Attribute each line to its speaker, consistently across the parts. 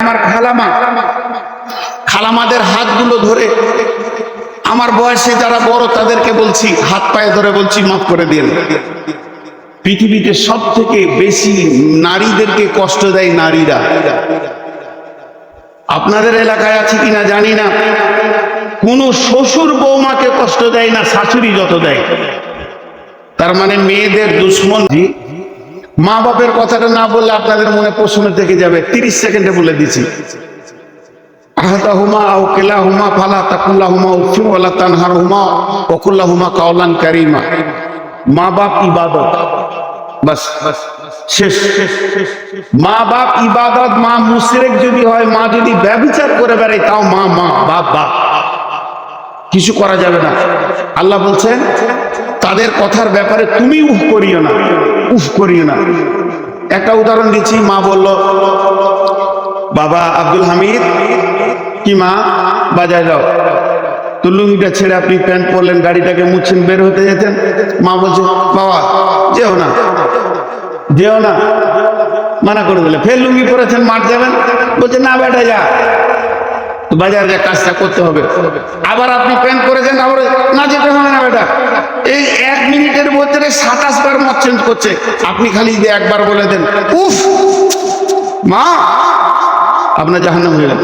Speaker 1: আমার খালামা, খালামাদের হাতগুলো ধরে আমার বয়সে যারা বড় তাদেরকে বলছি, হাত পায়ে ধরে বলছি মাফ করে দিন। পৃথিবীতে সব থেকে বেশি নারীদেরকে কষ্ট দেয় নারীরা। আপনাদের এলাকায় আছে কিনা জানি না, কোন শ্বশুর বৌমাকে কষ্ট দেয় না শাশুড়ি যত দেয়। তার মানে মেয়েদের দুশ্মন। মা বাপের কথাটা না বললে আপনাদের মনে প্রশ্ন থেকে যাবে, 30 সেকেন্ডে বলে দিচ্ছি। আহাদাহুমা আও কিলাহুমা ফালা তাকুল্লাহুমা উফিন ওয়ালা তানহারহুমা ওয়া কুল্লাহুমা কাওলান কারীমা। মা বাপ ইবাদত, বাস শেষ। মা বাপ ইবাদত। মা মুশরিক যদি হয়, মা যদি ব্যভিচার করে বেড়ায়, তাও মা মা, বাপ বাপ, কিছু করা যাবে না। আল্লাহ বলছেন তাদের কথার ব্যাপারে তুমি উফ করিও না, উফ করিও না। একটা উদাহরণ দিচ্ছি। মা বলল, বাবা আব্দুল হামিদ, কি মা বাজায় যাও, তো লুঙ্গিটা ছেড়ে আপনি প্যান্ট পরলেন, গাড়িটাকে মুছছেন, বের হতে যেতেন। মা বলছে, বাবা যেও না, যেও না, মানা করে দিলে। ফের লুঙ্গি পরেছেন, মাঠ যাবেন, বলছে না বেটা যা, বাজার যা, কাজটা করতে হবে। আবার আপনি প্যান্ট পরেছেন, আবার না যেতে হবে না বেটা। এই 1 মিনিটের মধ্যে 27 বার মত চেঞ্জ করছে। আপনি খালি যে একবার বলে দেন উফ মা, আপনার জাহান্নাম হয়ে গেল।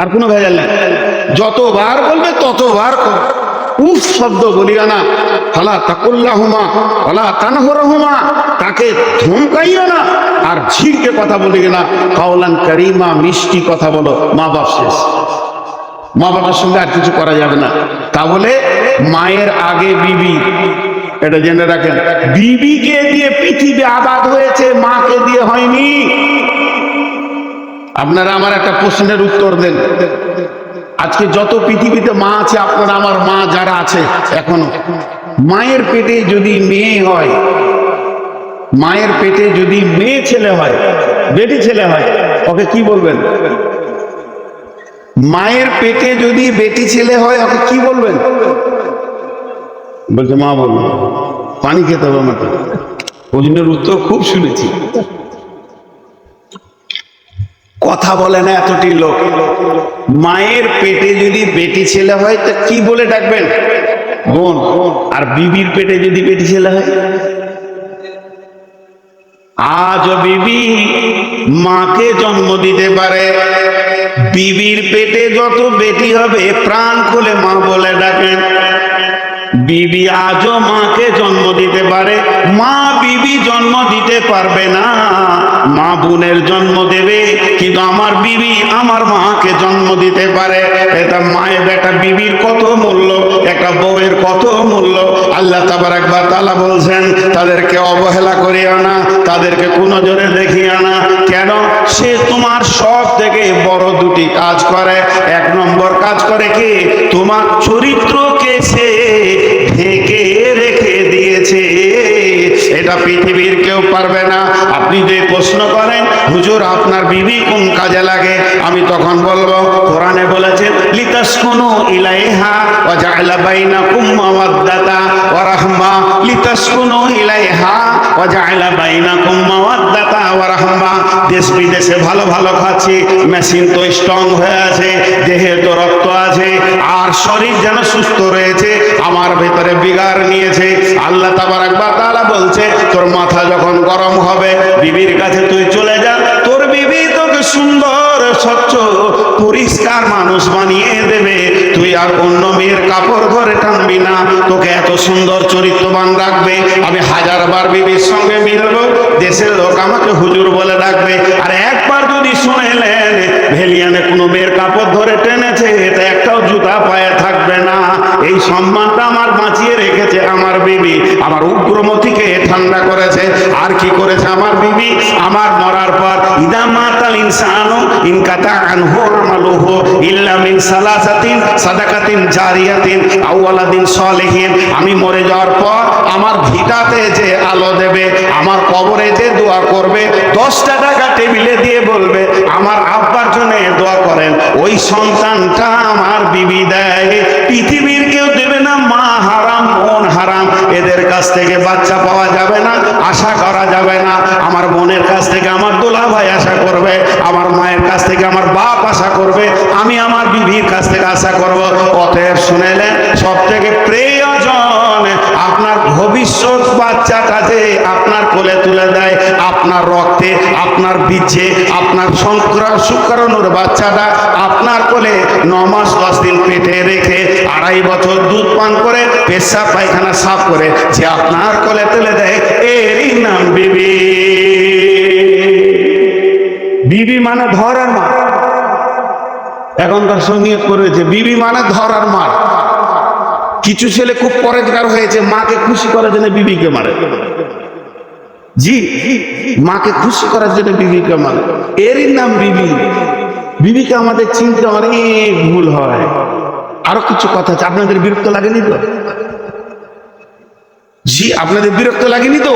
Speaker 1: আর কোনো ভেজাল নাই, যতবার বলবে ততবার করো। উফ শব্দ বলিও না। ফালা তাকুল্লাহুমা ওয়ালা তানহারহুমা, তাকে ধমকাইও না, আর ঝিরকে কথা বলিও না। কাওলান কারীমা, মিষ্টি কথা বলো। মা বাপ শেষ। মা বাবার সঙ্গে আর কিছু করা যাবে না। তাহলে মায়ের আগে বিবি, এটা জেনে রাখেন। বিবিকে দিয়ে পৃথিবী আবাদ হয়েছে, মাকে দিয়ে হয়নি। আপনারা আমার একটা প্রশ্নের উত্তর দেন। আজকে যত পৃথিবীতে মা আছে, আপনারা আমার মা যারা আছে এখনো, মায়ের পেটে যদি মেয়ে হয়, মায়ের পেটে যদি মেয়ে ছেলে হয়, বেটি ছেলে হয়, ওকে কি বলবেন? মায়ের পেটে যদি বেটি ছেলে হয়, ওকে কি বলবেন? বলছে মা বলবো, পানি খেতে হবে আমাকে। প্রশ্নের উত্তর খুব শুনেছি, কথা বলে না এতটি লোক। মায়ের পেটে যদি বেটি ছেলে হয় তো কি বলে ডাকবেন? বোন। আর বিবির পেটে যদি বেটি ছেলে হয়, আজ বিবি মাকে জন্ম দিতে পারে। বিবির পেটে যত বেটি হবে প্রাণ খুলে মা বলে ডাকেন। বিবি আজও মাকে জন্ম দিতে পারে, মা বিবি জন্ম দিতে পারবে না। মা বোনের জন্ম দেবে, কিন্তু আমার বিবি আমার মাকে জন্ম দিতে পারে। এটা মায়ের বেটা বিবির কত মূল্য, একটা বউয়ের কত মূল্য। আল্লাহ তাবারাক ওয়া তাআলা বলছেন তাদেরকে অবহেলা করিও না, তাদেরকে কোন নজরে দেখিও না। কেন? সে তোমার সব থেকে বড় দুটি কাজ করে। 1 নম্বর কাজ করে কি? তোমার চরিত্রকে সে ঢেকে রেখে দিয়েছে। এটা পৃথিবীর কেউ পারবে না। আপনি যে প্রশ্ন করেন হুজুর আপনার বিবি কোন কাজে লাগে, আমি তখন বলবো কোরআনে বলেছে লিতাসকুনু ইলাইহা ওয়া জাআলা বাইনাকুম মাওয়াদ্দাতা ওয়া রাহমা। লিতাসকুনু ইলাইহা ওয়া জাআলা বাইনাকুম মাওয়াদ্দাতা ওয়া রাহমা। দেশ বিদেশে ভালো ভালো খাচ্ছি, মেশিন তো স্ট্রং হয়ে আছে, দেহে তো রক্ত আছে, আর শরীর যেন সুস্থ রয়েছে। আমার ভেতরে বিগার নিয়েছে। আল্লাহ তাবারাক ওয়া তাআলা বলছে তোর মাথা যখন গরম হবে বিবির কাছে তুই চলে যা, তোর বিবি তোকে সুন্দর স্বচ্ছ পরিষ্কার মানুষ বানিয়ে দেবে। তুই আর অন্য মেয়ের কাপড় ধরে টানবি না, তোকে এত সুন্দর চরিত্রবান রাখবে। আমি 1000 বার বিবির সঙ্গে মিলবো, দেশের লোক আমাকে হুজুর বলে ডাকবে। আর একবার যদি শুনেলেন ভেলিয়ানে কোনো মেয়ের কাপড় ধরে টেনেছে, এটা একটাও জুতা পায়ে থাকবে না। এই সম্মানটা আমার বাঁচিয়ে রেখেছে আমার বিবি। আমার উগ্রমতিকে ঠান্ডা করেছে। আর কি করেছে আমার বিবি? আমার মরার পর ইদা মাতাল ইনসানু ইনকাতা আনহু আমালুহু ইল্লা মিন সালাসাতিন সাদাকাতিন জারিয়াতিন আও ওয়ালাদিন সলিহিন। আমি মরে যাওয়ার পর আমার ভিটাতে যে আলো দেবে, আমার কবরে যে দোয়া করবে, 10টা টাকা টেবিলে দিয়ে বলবে আমার আব্বার জন্য দোয়া করেন, ওই সন্তানটা আমার বিবি দেয়। পৃথিবীর কেউ দেবে না। মা হারাম, বোন হারাম, এদের কাছ থেকে বাচ্চা পাওয়া যাবে না, আশা করা যাবে না। আমার বোনের কাছ থেকে আমার দোলা ভাই আশা করবে, আমার মায়ের কাছ থেকে আমার বাপ আশা করবে, আমি আমার বিবির কাছ থেকে আশা করব। অতএব শুনেলেন, সব থেকে প্রয়োজন আপনার ভবিষ্যৎ বাচ্চাটা যে আপনার কোলে তুলে দেয়, আপনার রক্তে, আপনার বীর্যে, আপনার শুক্রাণুর বাচ্চাটা আপনার কোলে 9 মাস 10 দিন পেটে রেখে 2.5 বছর দুধ পান করে পেশাব পায়খানা সাফ করে যে আপনার কোলে তুলে দেয়, এরই নাম বিবি। বিবি মানে ধর আর মার। এখনকার সঙ্গীত করেছে বিবি মানে ধর আর মার। কিছু ছেলে খুব পরেজগার হয়েছে, মাকে খুশি করার জন্য বিবিকে মারে। জি, মাকে খুশি করার জন্য বিবিকে মারে, এরই নাম বিবি। বিবিকে আমাদের চিনতে অনেক ভুল হয়। আরো কিছু কথা আছে, আপনাদের বিরক্ত লাগেনি তো? জি, আপনাদের বিরক্ত লাগেনি তো?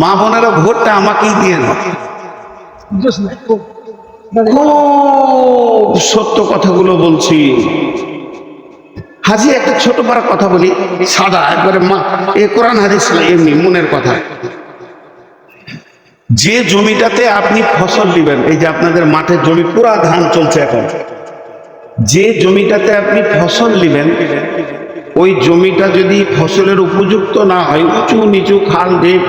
Speaker 1: মা বোনেরা ভোটটা আমাকেই দিয়ে না। খুব সত্য কথাগুলো বলছি। হাজি একটা ছোট পারা কথা বলি, সাদা একবারে, মা এ কোরআন হাদিস না, এমনি মনের কথা। যে জমিটাতে আপনি ফসল দিবেন, এই যে আপনাদের মাঠের জমি পুরা ধান চলছে এখন, যে জমিটাতে আপনি ফসল দিবেন, ওই জমিটা যদি ফসলের উপযুক্ত না হয়, উঁচু নিচু খাল ঢেপ,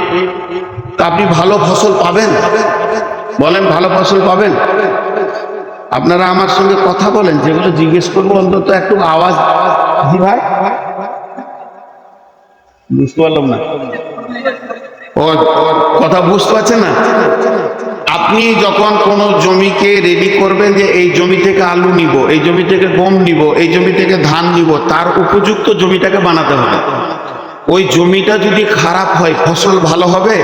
Speaker 1: তা আপনি ভালো ফসল পাবেন? বলেন, ভালো ফসল পাবেন? আপনারা আমার সঙ্গে কথা বলেন, যেগুলো জিজ্ঞেস করবো অন্তত একটু আওয়াজ। জি ভাই, বুঝতে পারলাম না। ও কথা বুঝতে পারছেন না? আপনি যখন কোনো জমিকে রেডি করবেন যে এই জমি থেকে আলু নিব, এই জমি থেকে গম নিব, এই জমি থেকে ধান নিব, তার উপযুক্ত জমিটাকে বানাতে হবে। ওই জমিটা যদি খারাপ হয়, ফসল ভালো হবে?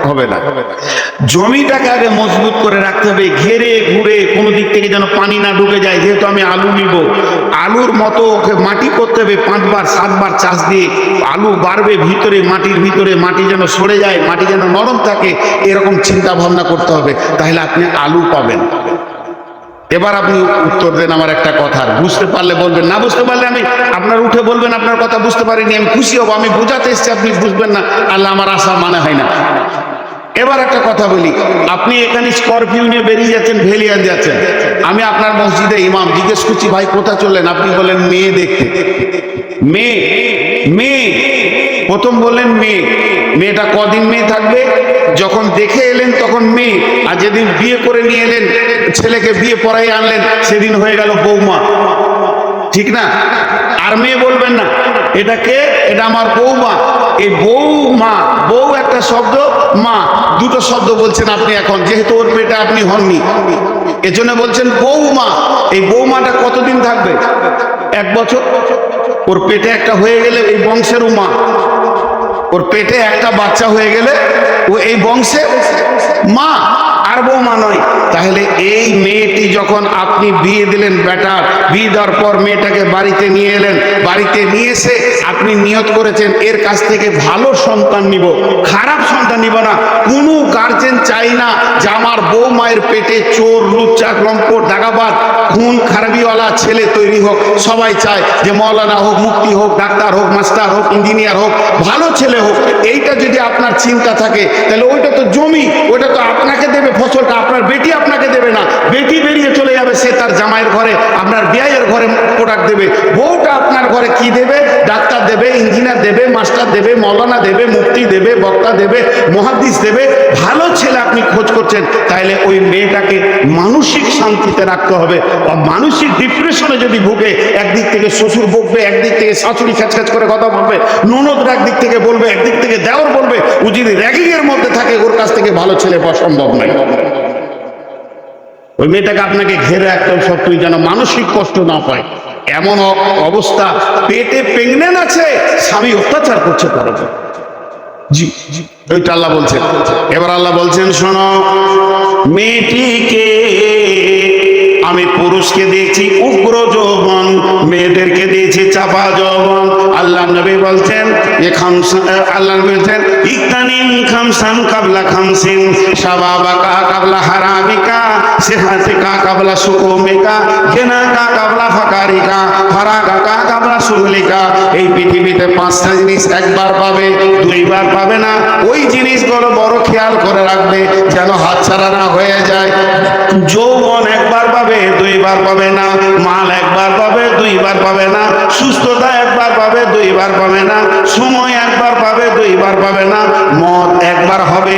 Speaker 1: হবে না। জমিটাকে আগে মজবুত করে রাখতে হবে, ঘেরে ঘুরে কোনো দিক থেকে যেন পানি না ঢুকে যায়। যেহেতু আমি আলু নিব, আলুর মতো ওকে মাটি করতে হবে, 5 বার 7 বার চাষ দিয়ে আলু বাড়বে ভিতরে, মাটির ভিতরে, মাটি যেন সরে যায়, মাটি যেন নরম থাকে, এরকম চিন্তা ভাবনা করতে হবে, তাহলে আপনি আলু পাবেন। এবার আপনি উত্তর দেন আমার একটা কথার, বুঝতে পারলে বলবেন, না বুঝতে পারলে আমি আপনার উঠে বলবেন আপনার কথা বুঝতে পারিনি, আমি খুশি হব। আমি বোঝাতে এসেছি, আপনি বুঝবেন না, আল্লাহ আমার আশা মানে হয় না। এবার একটা কথা বলি, আপনি এখানে স্করপিও নিয়ে বেরিয়ে যাচ্ছেন, ভেলিয়ান যাচ্ছেন, আমি আপনার মসজিদে ইমাম, জিজ্ঞেস করছি ভাই কোথা চললেন? আপনি বলেন মেয়ে দেখতে। মেয়ে, মেয়ে, প্রথম বললেন মেয়ে। মেয়েটা কদিন মেয়ে থাকবে? যখন দেখে এলেন তখন মেয়ে, আর যেদিন বিয়ে করে নিয়ে এলেন, ছেলেকে বিয়ে পড়াই আনলেন, সেদিন হয়ে গেল বৌমা, ঠিক না? আর মেয়ে বলবেন না, এটাকে, এটা আমার বৌমা। এই বৌমা, বউ একটা শব্দ, মা দুটো শব্দ বলছেন আপনি এখন, যেহেতু ওর পেটে আপনি হননি, এজন্য বলছেন বৌমা। এই বৌমাটা কতদিন থাকবে? 1 বছর। ওর পেটে একটা হয়ে গেলে এই বংশের মা, ওর পেটে একটা বাচ্চা হয়ে গেলে ও এই বংশে মা, আর বৌমা নয়। তাহলে এই মেয়েটি যখন আপনি বিয়ে দিলেন, বেটা বিয়ে দেওয়ার পর মেয়েটাকে বাড়িতে নিয়ে এলেন, বাড়িতে নিয়ে এসে আপনি নিয়ত করেছেন এর কাছ থেকে ভালো সন্তান নিব, খারাপ সন্তান নিব না। কোনো গার্জেন চাই না যে আমার বউ মায়ের পেটে চোর, লুচ্চা, লম্পট, দাগাবাজ, খুন খারাপিওয়ালা ছেলে তৈরি হোক। সবাই চায় যে মৌলানা হোক, মুফতি হোক, ডাক্তার হোক, মাস্টার হোক, ইঞ্জিনিয়ার হোক, ভালো ছেলে হোক। এইটা যদি আপনার চিন্তা থাকে, তাহলে ওইটা তো জমি, ওইটা তো আপনাকে দেবে, ফসলটা আপনার বেটি আপনাকে দেবে না। বেটি বেরিয়ে চলে যাবে, সে তার জামাইয়ের ঘরে, আপনার বিয়ের ঘরে প্রোডাক্ট দেবে। বউটা আপনার ঘরে কি দেবে? ডাক্তার দেবে, ইঞ্জিনিয়ার দেবে, মাস্টার দেবে, মৌলানা দেবে, মুফতি দেবে, বক্তা দেবে, মুহাদ্দিস দেবে। ভালো ছেলে আপনি খোঁজ করছেন, তাহলে ওই মেয়েটাকে মানসিক শান্তিতে রাখতে হবে। বা মানসিক ডিপ্রেশনে যদি ভুগে, একদিক থেকে শ্বশুর বকবে, একদিক থেকে শাশুড়ি খ্যাচ করে কথা বলবে, ননদ একদিক থেকে বলবে, একদিক থেকে দেওর বলবে, ও যদি র্যাগিং এর মধ্যে থাকে, ওর কাছ থেকে ভালো ছেলে পাওয়া সম্ভব নয়। ওই মেয়েটাকে আপনাকে ঘেরে একদম সবটুই যেন মানসিক কষ্ট না পায়, এমন অবস্থা। পেটে প্রেগনেন্ট আছে, স্বামী অত্যাচার করছে তার উপর। জি, ওইটা আল্লাহ বলছেন। এবার আল্লাহ বলছেন, শোনো, মেয়েটিকে আমি পুরুষকে দিয়েছি উগ্র যৌবন, মেয়েদেরকে দিয়েছি চাপা যৌবন। আল্লাহ নবী বলছেন আল্লাহ নবী বলছেন ইকতানিম খামসান কাবলা খামসিন, শাবাবাকা কাবলা হারামিকা, সিহাতিকা কাবলা সুকুমিকা, গিনাকা কাবলা ফাকারিকা, ফারাগাকা কাবলা সুগলিকা। এই পৃথিবীতে পাঁচটা জিনিস একবার পাবে, দুইবার পাবে না। ওই জিনিসগুলো বড় খেয়াল করে রাখবে যেন হাতছাড়া না হয়ে যায়। যৌবন একবার পাবে, দুইবার পাবে না। মাল একবার পাবে, দুইবার পাবে না। সুস্থতা একবার পাবে, দুইবার পাবে না। সময় একবার পাবে, দুইবার পাবে না। মত একবার হবে,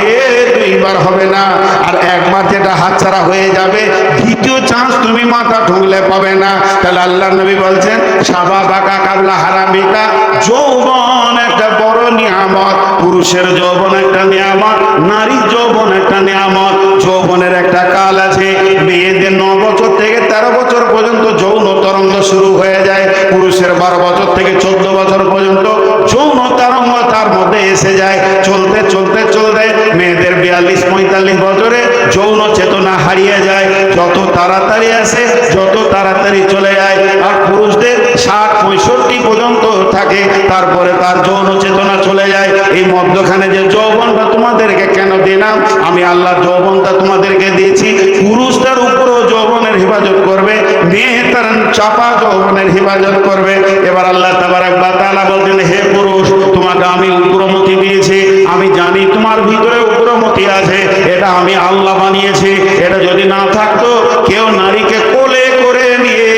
Speaker 1: দুইবার হবে না। আর একবার যেটা হাতছাড়া হয়ে যাবে, দ্বিতীয় চান্স তুমি মাথা ঠুকলে পাবে না। তাহলে আল্লাহ নবী বলছেন শাবাবাকা কাবলা হারামিকা, যৌবন একটা বড় নিয়ামত। পুরুষের যৌবন একটা নিয়ামত, নারীর যৌবন একটা নিয়ামত। যৌবনের একটা কাল আছে, মেয়েদের 9 বছর থেকে 13 বছর পর্যন্ত যৌন তরঙ্গ শুরু হয়ে যায়। পুরুষের 12 বছর থেকে 14 বছর পর্যন্ত যৌন তরঙ্গ তার মধ্যে এসে যায়। চলতে চলতে চলতে মেয়েদের 42-45 বছরে যৌন চেতনা হারিয়ে যায়। যত তাড়াতাড়ি আসে যত তাড়াতাড়ি চলে যায়। আর পুরুষদের 60-65 পর্যন্ত থাকে, তারপরে তার যৌন চেতনা চলে যায়। এই মধ্যখানে যে যৌবনটা তোমাদেরকে কেন দিলাম, আমি আল্লাহ যৌবনটা তোমাদেরকে দিয়েছি। পুরুষ তার উপরও যৌবনের হেফাজত করবে, মেয়ে তার চাপা যৌবনের হেফাজত করবে। এবার আল্লাহ তাবারক ওয়া তাআলা বলছেন, হে পুরুষ, তোমাকে আমি উগ্রমতি দিয়েছি। আমি জানি তোমার ভিতরে উগ্রমতি আছে, এটা আমি আল্লাহ বানিয়েছি। এটা যদি না থাকতো, কেউ নারীকে কোলে করে নিয়ে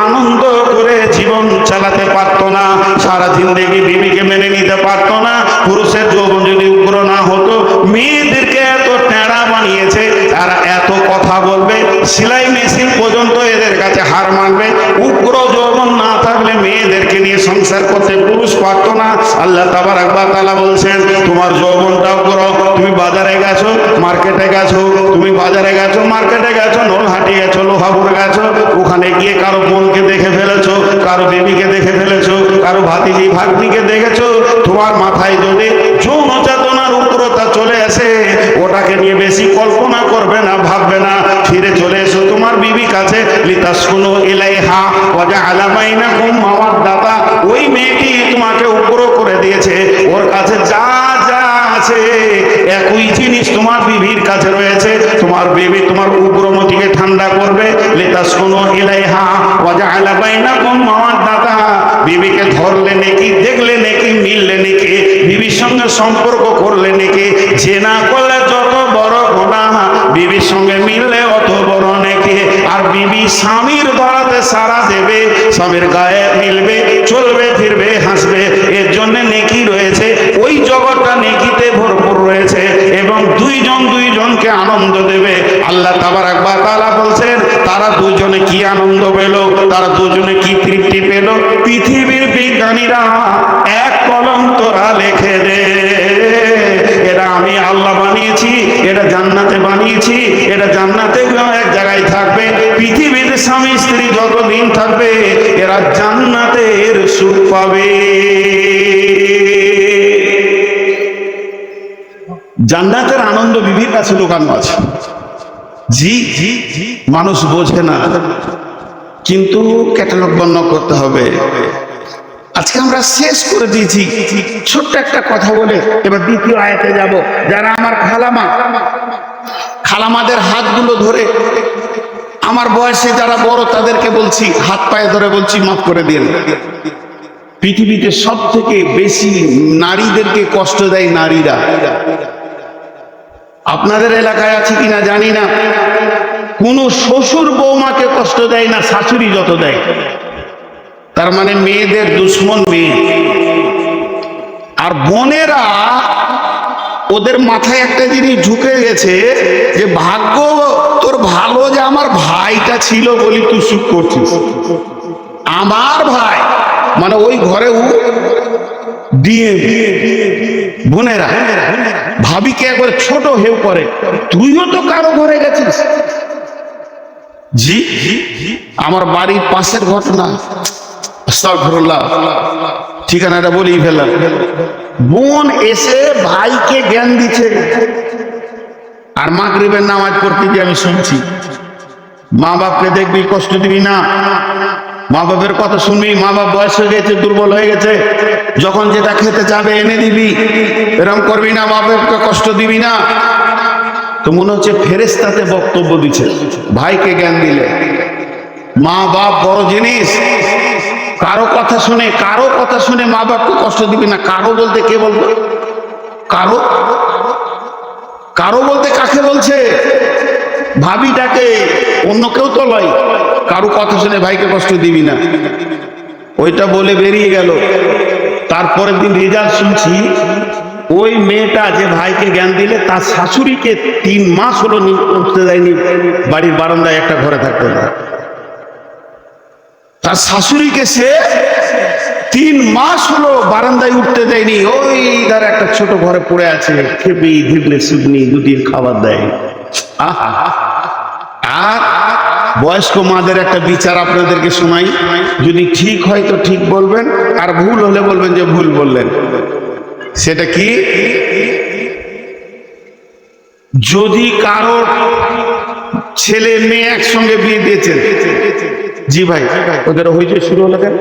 Speaker 1: আনন্দ করে জীবন চালাতে পারতো না, সারা জিন্দেগি বিবিকে মেনে নিতে পারতো না। পুরুষের যৌবন যদি উগ্র না হতো, মেয়েদেরকে এত টেঁড়া বানিয়েছে, তারা এত কথা বলবে, সেলাই মেশিন পর্যন্ত এদের কাছে হার মানবে। উগ্র যৌবন না থাকলে মেয়েদেরকে নিয়ে সংসার করতে পুরুষ পারতো না। আল্লাহ তাবারক ওয়া তাআলা বলছেন, তোমার যৌবনটা উগ্র। তুমি বাজারে গেছো, মার্কেটে গেছো, তুমি বাজারে গেছো, মার্কেটে গেছো, নলহাটি গেছো, লোহাপুর গেছো, ওখানে গিয়ে কারো বোনকে দেখে ফেলেছো, কারো বেবিকে দেখে ফেলেছো, কারো ভাতিজি ভাগ্নিকে দেখেছো। তোমার মাথায় যদি যৌন চেতনার উগ্রতা চলে আসে, ওটাকে নিয়ে বেশি কল্পনা করবে না, ভাববে না। ফিরে চলে এসো তোমার বিবি কাছে, লিতাসকুনু ইলাইহা ওয়া জাআলা বাইনাকুম মাওয়াদ্দাতা। ওই মেয়েটি তোমাকে উগ্র করে দিয়েছে, ওর কাছে যা যা আছে একই জিনিস তোমার বিবির কাছে রয়েছে। তোমার বিবি তোমার উগ্রমতিকে ঠান্ডা করবে। লিতাসকুনু ইলাইহা ওয়া জাআলা বাইনাকুম মাওয়াদ্দাতা। বিবিকে ধরলে নেকি, দেখলে নেকি, মিললে নেকি, বিবির সঙ্গে সম্পর্ক করলে নেকি। জেনা করলে যত বড় গুনাহ, বিবির সঙ্গে মিললে অত বড় নেকি। আর বিবি স্বামীর ধরাতে সারা দেবে, স্বামীর গায়ে মিলবে, চলবে ফিরবে, হাসবে, এর জন্য নেকি রয়েছে। ওই জগৎটা নেকিতে ভরপুর রয়েছে এবং দুইজনকে আনন্দ দেবে। আল্লাহ তাবারক ওয়া তাআলা বলছেন, তারা দুজনে কি আনন্দ পেল, তারা দুজনে কি তৃপ্তি পেল, পৃথিবীর বিজ্ঞানীরা এক কলম তোরা লিখে দে। এটা আমি আল্লাহ বানিয়েছি, এটা জান্নাতে বানিয়েছি, এটা জান্নাতে এক জায়গায় থাকবে। পৃথিবীতে স্বামী স্ত্রী যতদিন থাকবে, এরা জান্নাতের সুখ পাবে। জান্নাতের আনন্দ বিবির কাছে লুকানো আছে। জি জি জি, মানুষ বোঝে না, কিন্তু ক্যাটালগ বর্ণনা করতে হবে। আজকে আমরা শেষ করে দিয়েছি ছোট্ট একটা কথা বলে, এবার দ্বিতীয় আয়াতে যাব। যারা আমার খালামাদের হাতগুলো ধরে, আমার বয়সে যারা বড় তাদেরকে বলছি, হাত পায়ে ধরে বলছি, মাফ করে দিন। পৃথিবীতে সব থেকে বেশি নারীদেরকে কষ্ট দেয় নারীরা। আপনাদের এলাকায় আছে কিনা জানি না, কোন শ্বশুর বৌমাকে কষ্ট দেয় না শাশুড়ি যত দেয়। তার মানে মেয়েদের দুশ্মন মেয়ে। আর বোনেরা, ওদের মাথায় একটা জিনিস ঢুকে গেছে যে ভাগ্য তোর ভালো যে আমার ভাইটা ছিল বলি তুই সুখ করছিস। আমার ভাই মানে ওই ঘরেও দিয়ে বোনেরা ভাবিকে একবার ছোট হেউ করে, তুইও তো কারো ঘরে গেছিস। জি, আমার বাড়ির পাশের ঘটনা, আস্তাগফিরুল্লাহ, ঠিকানাটা বলেই ফেললাম। বোন এসে ভাইকে জ্ঞান দিচ্ছে, আর মাগরিবের নামাজ পড়তে গিয়ে আমি শুনছি মা বাপকে দেখবি, কষ্ট দিবি না, মা বাপের কথা শুনবি। মা বাপ বয়স হয়ে গেছে, দুর্বল হয়ে গেছে, যখন যেটা খেতে চাবে এনে দিবি, এরকম করবি না, মা বাপকে কষ্ট দিবি না। তো মনে হচ্ছে ফেরেশতাতে বক্তব্য দিচ্ছে ভাইকে জ্ঞান দিলে। মা বাপ বড় জিনিস, কারো কথা শুনে মা বাপকে কষ্ট দিবি না। কারো বলতে কে বলবো? কারো বলতে কাকে বলছে? ভাবিটাকে, অন্য কেউ তো লয়। কারো কথা শুনে ভাইকে কষ্ট দিবি না, ওইটা বলে বেরিয়ে গেল। তারপরের দিন রেজাল্ট শুনছি, ওই মেয়েটা যে ভাইকে জ্ঞান দিলে তার শাশুড়িকে 3 মাস হলো উঠতে দেয়নি, বাড়ির বারান্দায় একটা ঘরে থাকতে দেয়। তার শাশুড়িকে সে 3 মাস হলো বারান্দায় উঠতে দেয়নি। ওই ধারে একটা ছোট ঘরে পড়ে আছে, খেপি ধিবলে শুকনি দুদিন খাবার দেয়। আহা, আর বয়স্ক মাদের একটা বিচার আপনাদেরকে শোনাই, যদি ঠিক হয় তো ঠিক বলবেন, আর ভুল হলে বলবেন যে ভুল বললেন। সেটা কি? যদি কারো ছেলে মেয়ে একসঙ্গে বিয়ে দিয়েছেন, জি ভাই, ওদের হইচই শুরু হলো কেন?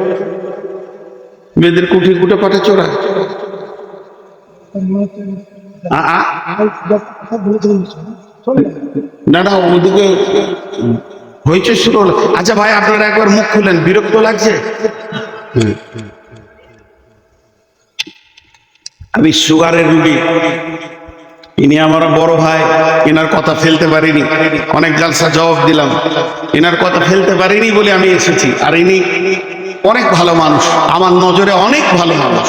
Speaker 1: মেয়েদের কুঠি কুটে পাঠে চোরা। না না, ওদিকে হইচই শুরু হলো। আচ্ছা ভাই, আপনারা একবার মুখ খুলেন, বিরক্ত লাগছে? আমি সুগারের রুগী, ইনি আমার বড় ভাই, এনার কথা ফেলতে পারিনি, অনেক জালসা জবাব দিলাম, এনার কথা ফেলতে পারিনি বলে আমি এসেছি। আর ইনি অনেক ভালো মানুষ, আমার নজরে অনেক ভালো মানুষ।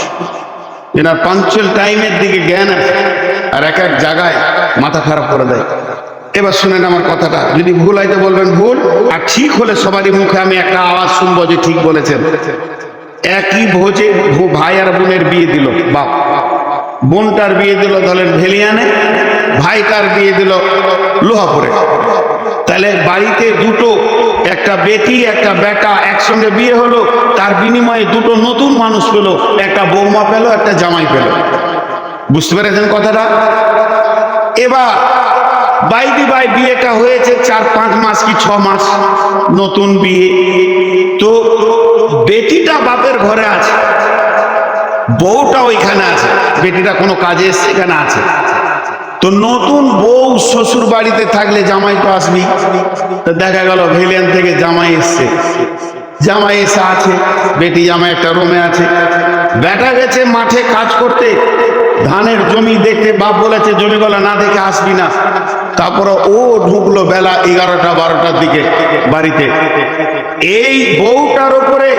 Speaker 1: এনার পাঞ্চুয়াল টাইমের দিকে জ্ঞান আছে, আর এক এক জায়গায় মাথা খারাপ করে দেয়। এবার শুনেন আমার কথাটা, যদি ভুল হয় তো বলবেন ভুল, আর ঠিক হলে সবারই মুখে আমি একটা আওয়াজ শুনবো যে ঠিক বলেছেন। একই ভোজে ভাই আর বোনের বিয়ে দিল বাপ, বোনটার বিয়ে দিল ধরেন ভেলিয়ানে, ভাইটার বিয়ে দিল লোহাপুরে। তাহলে বাড়িতে দুটো, একটা বেটি একটা বেটা একসঙ্গে বিয়ে হলো, তার বিনিময়ে দুটো নতুন মানুষ পেলো, একটা বৌমা পেলো, একটা জামাই পেলো। বুঝতে পেরেছেন কথাটা? এবার বাইদি ভাই বিয়েটা হয়েছে 4-5 মাস কি 6 মাস, নতুন বিয়ে। তো বেটিটা বাপের ঘরে আছে, বউটা ওইখানে আছে, বেটিটা কোনো কাজে এসছে, এখানে আছে। তো নতুন বউ শ্বশুর বাড়িতে থাকলে জামাই তো আসবি। তো দেখা গেল ভেলিয়ান থেকে জামাই এসছে, জামাই এসে আছে, বেটি জামাই একটা রুমে আছে। বেটা গেছে মাঠে কাজ করতে, ধানের জমি দেখতে, বাপ বলেছে জমিগুলো না দেখে আসবি না। তারপরে ও ঢুকলো বেলা 11টা-12টার দিকে বাড়িতে। এই বউটার উপরে,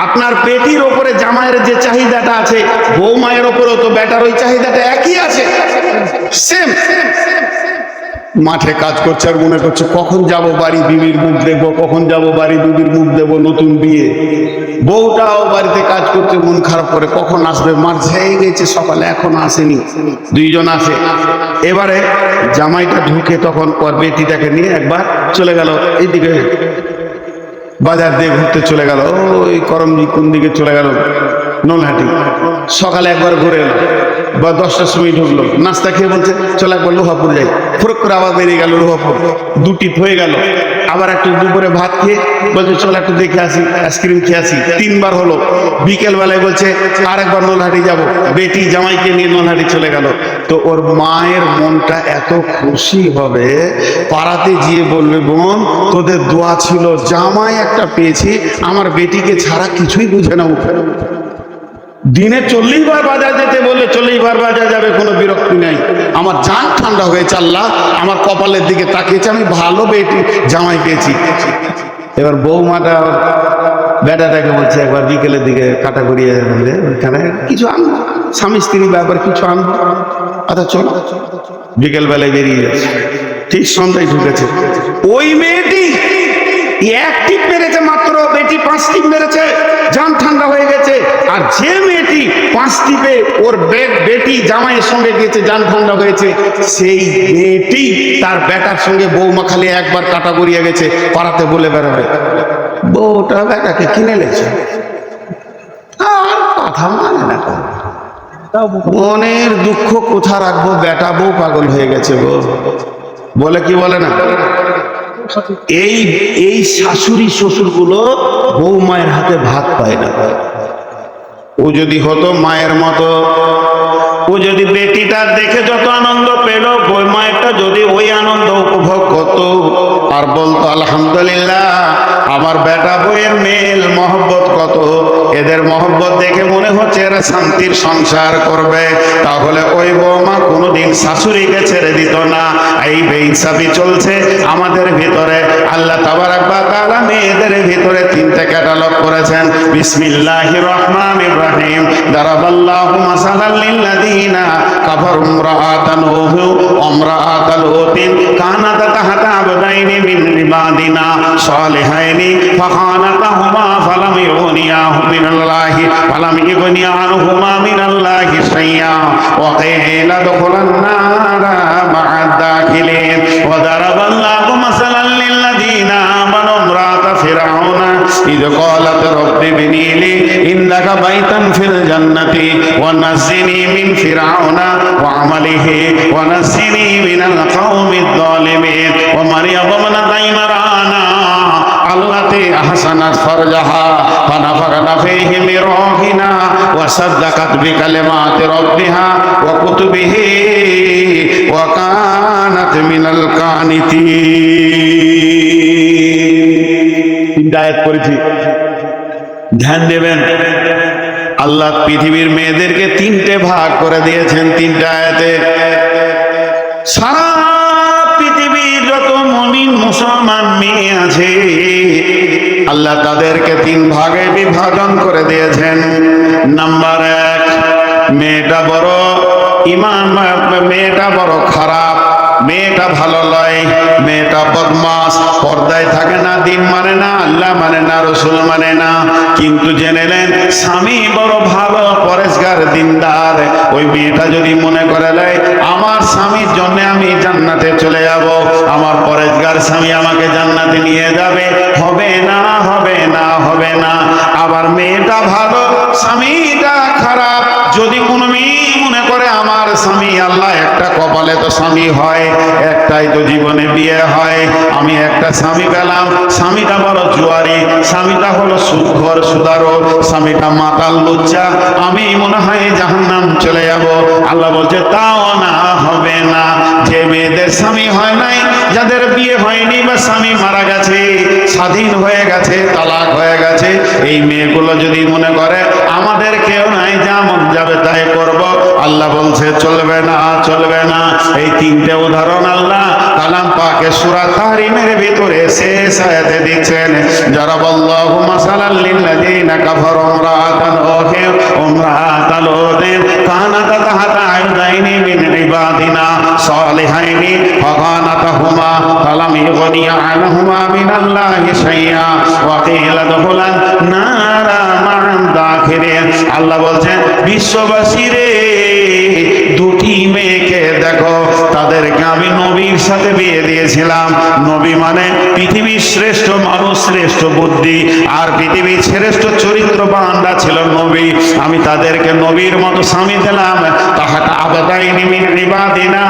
Speaker 1: আপনার পেটির ওপরে জামাইয়ের যে চাহিদাটা আছে, বউ মায়ের ওপরেও তো বেটার ওই চাহিদাটা একই আছে, সেম। মাঠে কাজ করছে আর মনে করছে কখন যাব বাড়ি বিবির মুখ দেখবো, কখন যাব বাড়ি বিবির মুখ দেবো, নতুন বিয়ে। বউটাও বাড়িতে কাজ করছে, মন খারাপ করে কখন আসবে, মাঠ ঝেয়ে গেছে সকালে এখনো আসেনি, 2 জন আছে। এবারে জামাইটা ঢুকে তখন ওর বেটিটাকে নিয়ে একবার চলে গেল এইদিকে, বাজার দিয়ে ঘুরতে চলে গেল, ওই করমজি কোন দিকে চলে গেল, নলহাটি। সকালে একবার ঘুরে এলো বা 10টার সময় ঢুকলো, নাস্তা খেয়ে বলছে চল একবার লোহাপুর যাই। ফুরক করে আবার বেরিয়ে গেল লোহাপুর, 2টি হয়ে গেল। আবার একটু দুপুরে ভাত খেয়ে বলছে চল একটু দেখে আসি, আইসক্রিম খেয়ে আসি। 3বার হলো। বিকেল বেলায় বলছে আর একবার নলহাটি যাব, বেটি জামাইকে নিয়ে নলহাটি চলে গেল। তো ওর মায়ের মনটা এত খুশি হবে, পাড়াতে গিয়ে বলবে বোন তোদের দোয়া ছিল, জামাই একটা পেয়েছি, আমার বেটিকে ছাড়া কিছুই বুঝে না। উঠে দিনে 40 বার বাজার যেতে বললে 40 বার বাজার যাবে, কোনো বিরক্তি নাই। আমার জান ঠান্ডা হয়েছে, আল্লাহ আমার কপালের দিকে তাকিয়েছে, আমি ভালো বেটি জামাই পেয়েছি। এবার বৌমাটা বেটাটাকে বলছে একবার বিকেলের দিকে কাটা করিয়ে ওইখানে কিছু আনবো, স্বামী স্ত্রী ব্যাপার কিছু আনবো। আচ্ছা চলো, বিকেল বেলায় বেরিয়ে যাচ্ছে, ঠিক সন্ধ্যায় ঢুকেছে। ওই মেয়েটি 1 টিপ মেরেছে মাত্র, বেটি 5 টিপ মেরেছে, জান ঠান্ডা হয়ে গেছে। আর যে মেয়েটি 5 টিপে ওর বেটি জামাইয়ের সঙ্গে গেছে, জান ঠান্ডা হয়েছে, সেই মেয়েটি তার বেটার সঙ্গে বৌমা খালি একবার কাটা গড়িয়ে গেছে, পাড়াতে বলে বেড়াবে বউটা বেটাকে কিনে লেছে। আর কথা মানে না, মনের দুঃখ কোথা রাখবো, বেটা বউ পাগল হয়ে গেছে গো, বলে কি বলে না? এই এই শাশুড়ি শ্বশুরগুলো বউ মায়ের হাতে ভাত পায় না। ও যদি হতো মায়ের মতো, ও যদি বেটিটার দেখে যত আনন্দ পেল, বই মায়েরটা যদি ওই আনন্দ উপভোগ করত আর বলতো আলহামদুলিল্লাহ আমার বেটা বইয়ের মেল মহব্বত কত, এদের মহব্বত দেখে মনে হচ্ছে এরা শান্তির সংসার করবে, তাহলে ওই বৌমা কোনোদিন শাশুড়িকে ছেড়ে দিত না। এই বেইনসাফি চলছে আমাদের ভিতরে। আল্লাহ তাবারাক ওয়া তাআলা মেয়েদের ভিতরে তিনটে ক্যাটালগ করেছেন। বিসমিল্লাহির রহমানির রহিম। দারাবাল্লাহু মাসালাল লিল্লাযিনা কাফারু ইমরাআতান নূহ ওয়া ইমরাআতাল লূতিন কানাতা তাহতা আবদাইনি মিন ইবাদিনা সালিহাইনি ফাখানাতাহুমা ফালাম ইউগনিয়া আনহুমা মিনাল্লাহি শাইআ ওয়া কিলা দুখুলান নারা মা'আদ দাখিলিন। ওয়া দারাবাল্লাহু মাসালাল লিল্লাযিনা আমানু ইমরাআতা ফিরআউনা ইয ক্বালাত রাব্বি ইবনি লি ইন্নাকা বাইতান ফিল জান্নাতি ওয়া নাজ্জিনি মিন ফিরআউনা ওয়া আমালিহি ওয়া নাজ্জিনি মিনাল কওমিদ যালিমিন। ওয়া মারইয়াম ইবনাত ইমরানা আল্লাতী আহসানাত ফারজাহা ফানাফাখনা ফীহি মির রূহিনা ওয়া সাদ্দাকাত বিকালিমাতি রাব্বিহা ওয়া কুতুবিহি ওয়া কানাত মিনাল কানিতিন। তিনটা আয়াত পড়েছি, ধ্যান দেবেন। আল্লাহ পৃথিবীর মেয়েদেরকে তিনটে ভাগ করে দিয়েছেন তিনটা আয়াতে। সারা পৃথিবীর যত মুমিন মুসলমান মেয়ে আছে আল্লাহ তাদেরকে তিন ভাগে বিভাজন করে দিয়েছেন। নাম্বার এক, মেয়েটা বড় ইমান, মেয়েটা বড় খারাপ, মেয়েটা ভালো লয়, মেয়েটা বদমাস, পর্দায় থাকে না, দিন মানে না, আল্লাহ মানে না, রসুল মানে না, কিন্তু জেনে নেন স্বামী বড় ভালো পরেশগার দিনদার। ওই মেয়েটা যদি মনে করে নেয় আমার স্বামীর জন্য আমি জান্নাতে চলে যাব, আমার পরেশগার স্বামী আমাকে জান্নাতে নিয়ে যাবে, হবে না, হবে না, হবে না। আবার মেয়েটা ভালো স্বামীটা খারাপ, যদি কোনো মেয়ে মনে করে আমার স্বামী, আল্লাহ একটা কপালে তো স্বামী হয়, একটাই তো জীবনে বিয়ে হয়, আমি একটা স্বামী পেলাম, স্বামীটা বড় জুয়ারি, স্বামীটা হলো সুদঘর সুদারো, স্বামীটা মাতাল লুচ্চা, আমি মনে হয় জাহান্নাম চলে যাব। আল্লাহ বলছে তাও না, হবে না। যে মেয়েদের স্বামী হয় নাই, যাদের বিয়ে হয়নি বা স্বামী মারা গেছে, স্বাধীন হয়ে গেছে, তালাক হয়ে গেছে, এই মেয়েগুলো যদি মনে করে আমাদের কেউ নাই, যেমন যাবে তাই করব, আল্লাহ বলছে চলবে না, চলবে না। এই তিনটে উদাহরণ আল্লাহ কালাম পাকে সূরা তাহরিমের ভিতরে শেষ আয়াতে দিচ্ছেন। জারাবাল্লাহু মাসালাল লিল্লাযিনা কাফারু ইমরাআতান নূহ ওয়া ইমরাআতাল লূতিন কানাতা তাহতা আবদাইনি মিন ইবাদিনা সালিহাইনি ফাখানাতাহুমা ফালাম ইউগনিয়া আনহুমা মিনাল্লাহি শাইআ ওয়া কিলা দুখুলান নারা মা'আদ দাখিলিন। আল্লাহ বলছেন বিশ্ববাসী রে, দুটি মেয়েকে দেখো, তাদেরকে আমি নবীর সাথে বিয়ে দিয়েছিলাম। নবী মানে পৃথিবীর শ্রেষ্ঠ মানুষ, শ্রেষ্ঠ বুদ্ধি আর পৃথিবীর শ্রেষ্ঠ চরিত্রবানরা ছিল নবী। আমি তাদেরকে নবীর মতো স্বামী দিলাম। তাহাটা আবদাইনি মিন ইবাদিনা,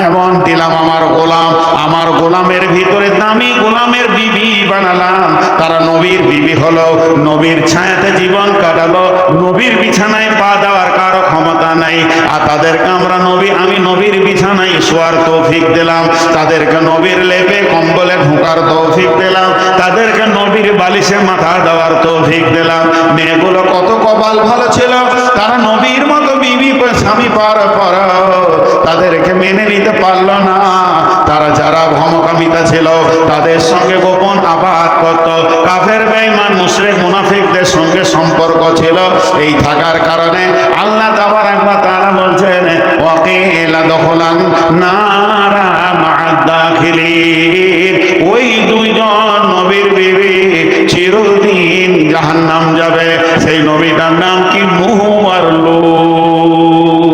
Speaker 1: এমন দিলাম আমার গোলাম, আমার গোলামের ভিতরে দামি গোলামের বিবি বানালাম। তারা নবীর বিবি হলো, নবীর ছায়াতে জীবন কাটালো, নবীর বিছানায় পা দেওয়ার কারো ক্ষমতা নাই, আর তাদেরকে আমরা নবী, আমি নবীর বিছানায় শোয়ার তৌফিক দিলাম, তাদেরকে নবীর লেপে কম্বলে ঢোকার তৌফিক দিলাম, তাদেরকে নবীর বালিশে মাথা দেওয়ার তৌফিক দিলাম। মেয়েগুলো কত কপাল ভালো ছিল, তারা নবীর মতো বিবি স্বামী পাওয়ার পর তাদেরকে মেনে নিতে পারলো না। তারা যারা ভমকামিতা ছিল তাদের সঙ্গে গোপন আবাদ করত, কাফের বেঈমান মুশরিক মুনাফিকদের সঙ্গে সম্পর্ক ছিল। এই থাকার কারণে আল্লাহ তাবারাক ওয়া তাআলা বলছেন ওয়া কিলা দুখুলান নারা মা'আদ দাখিলিন। ওই দুইজন নবীর বিবি চিরদিন জাহান্নাম যাবে। সেই নবীটার নাম কি? নূহ আর লূত।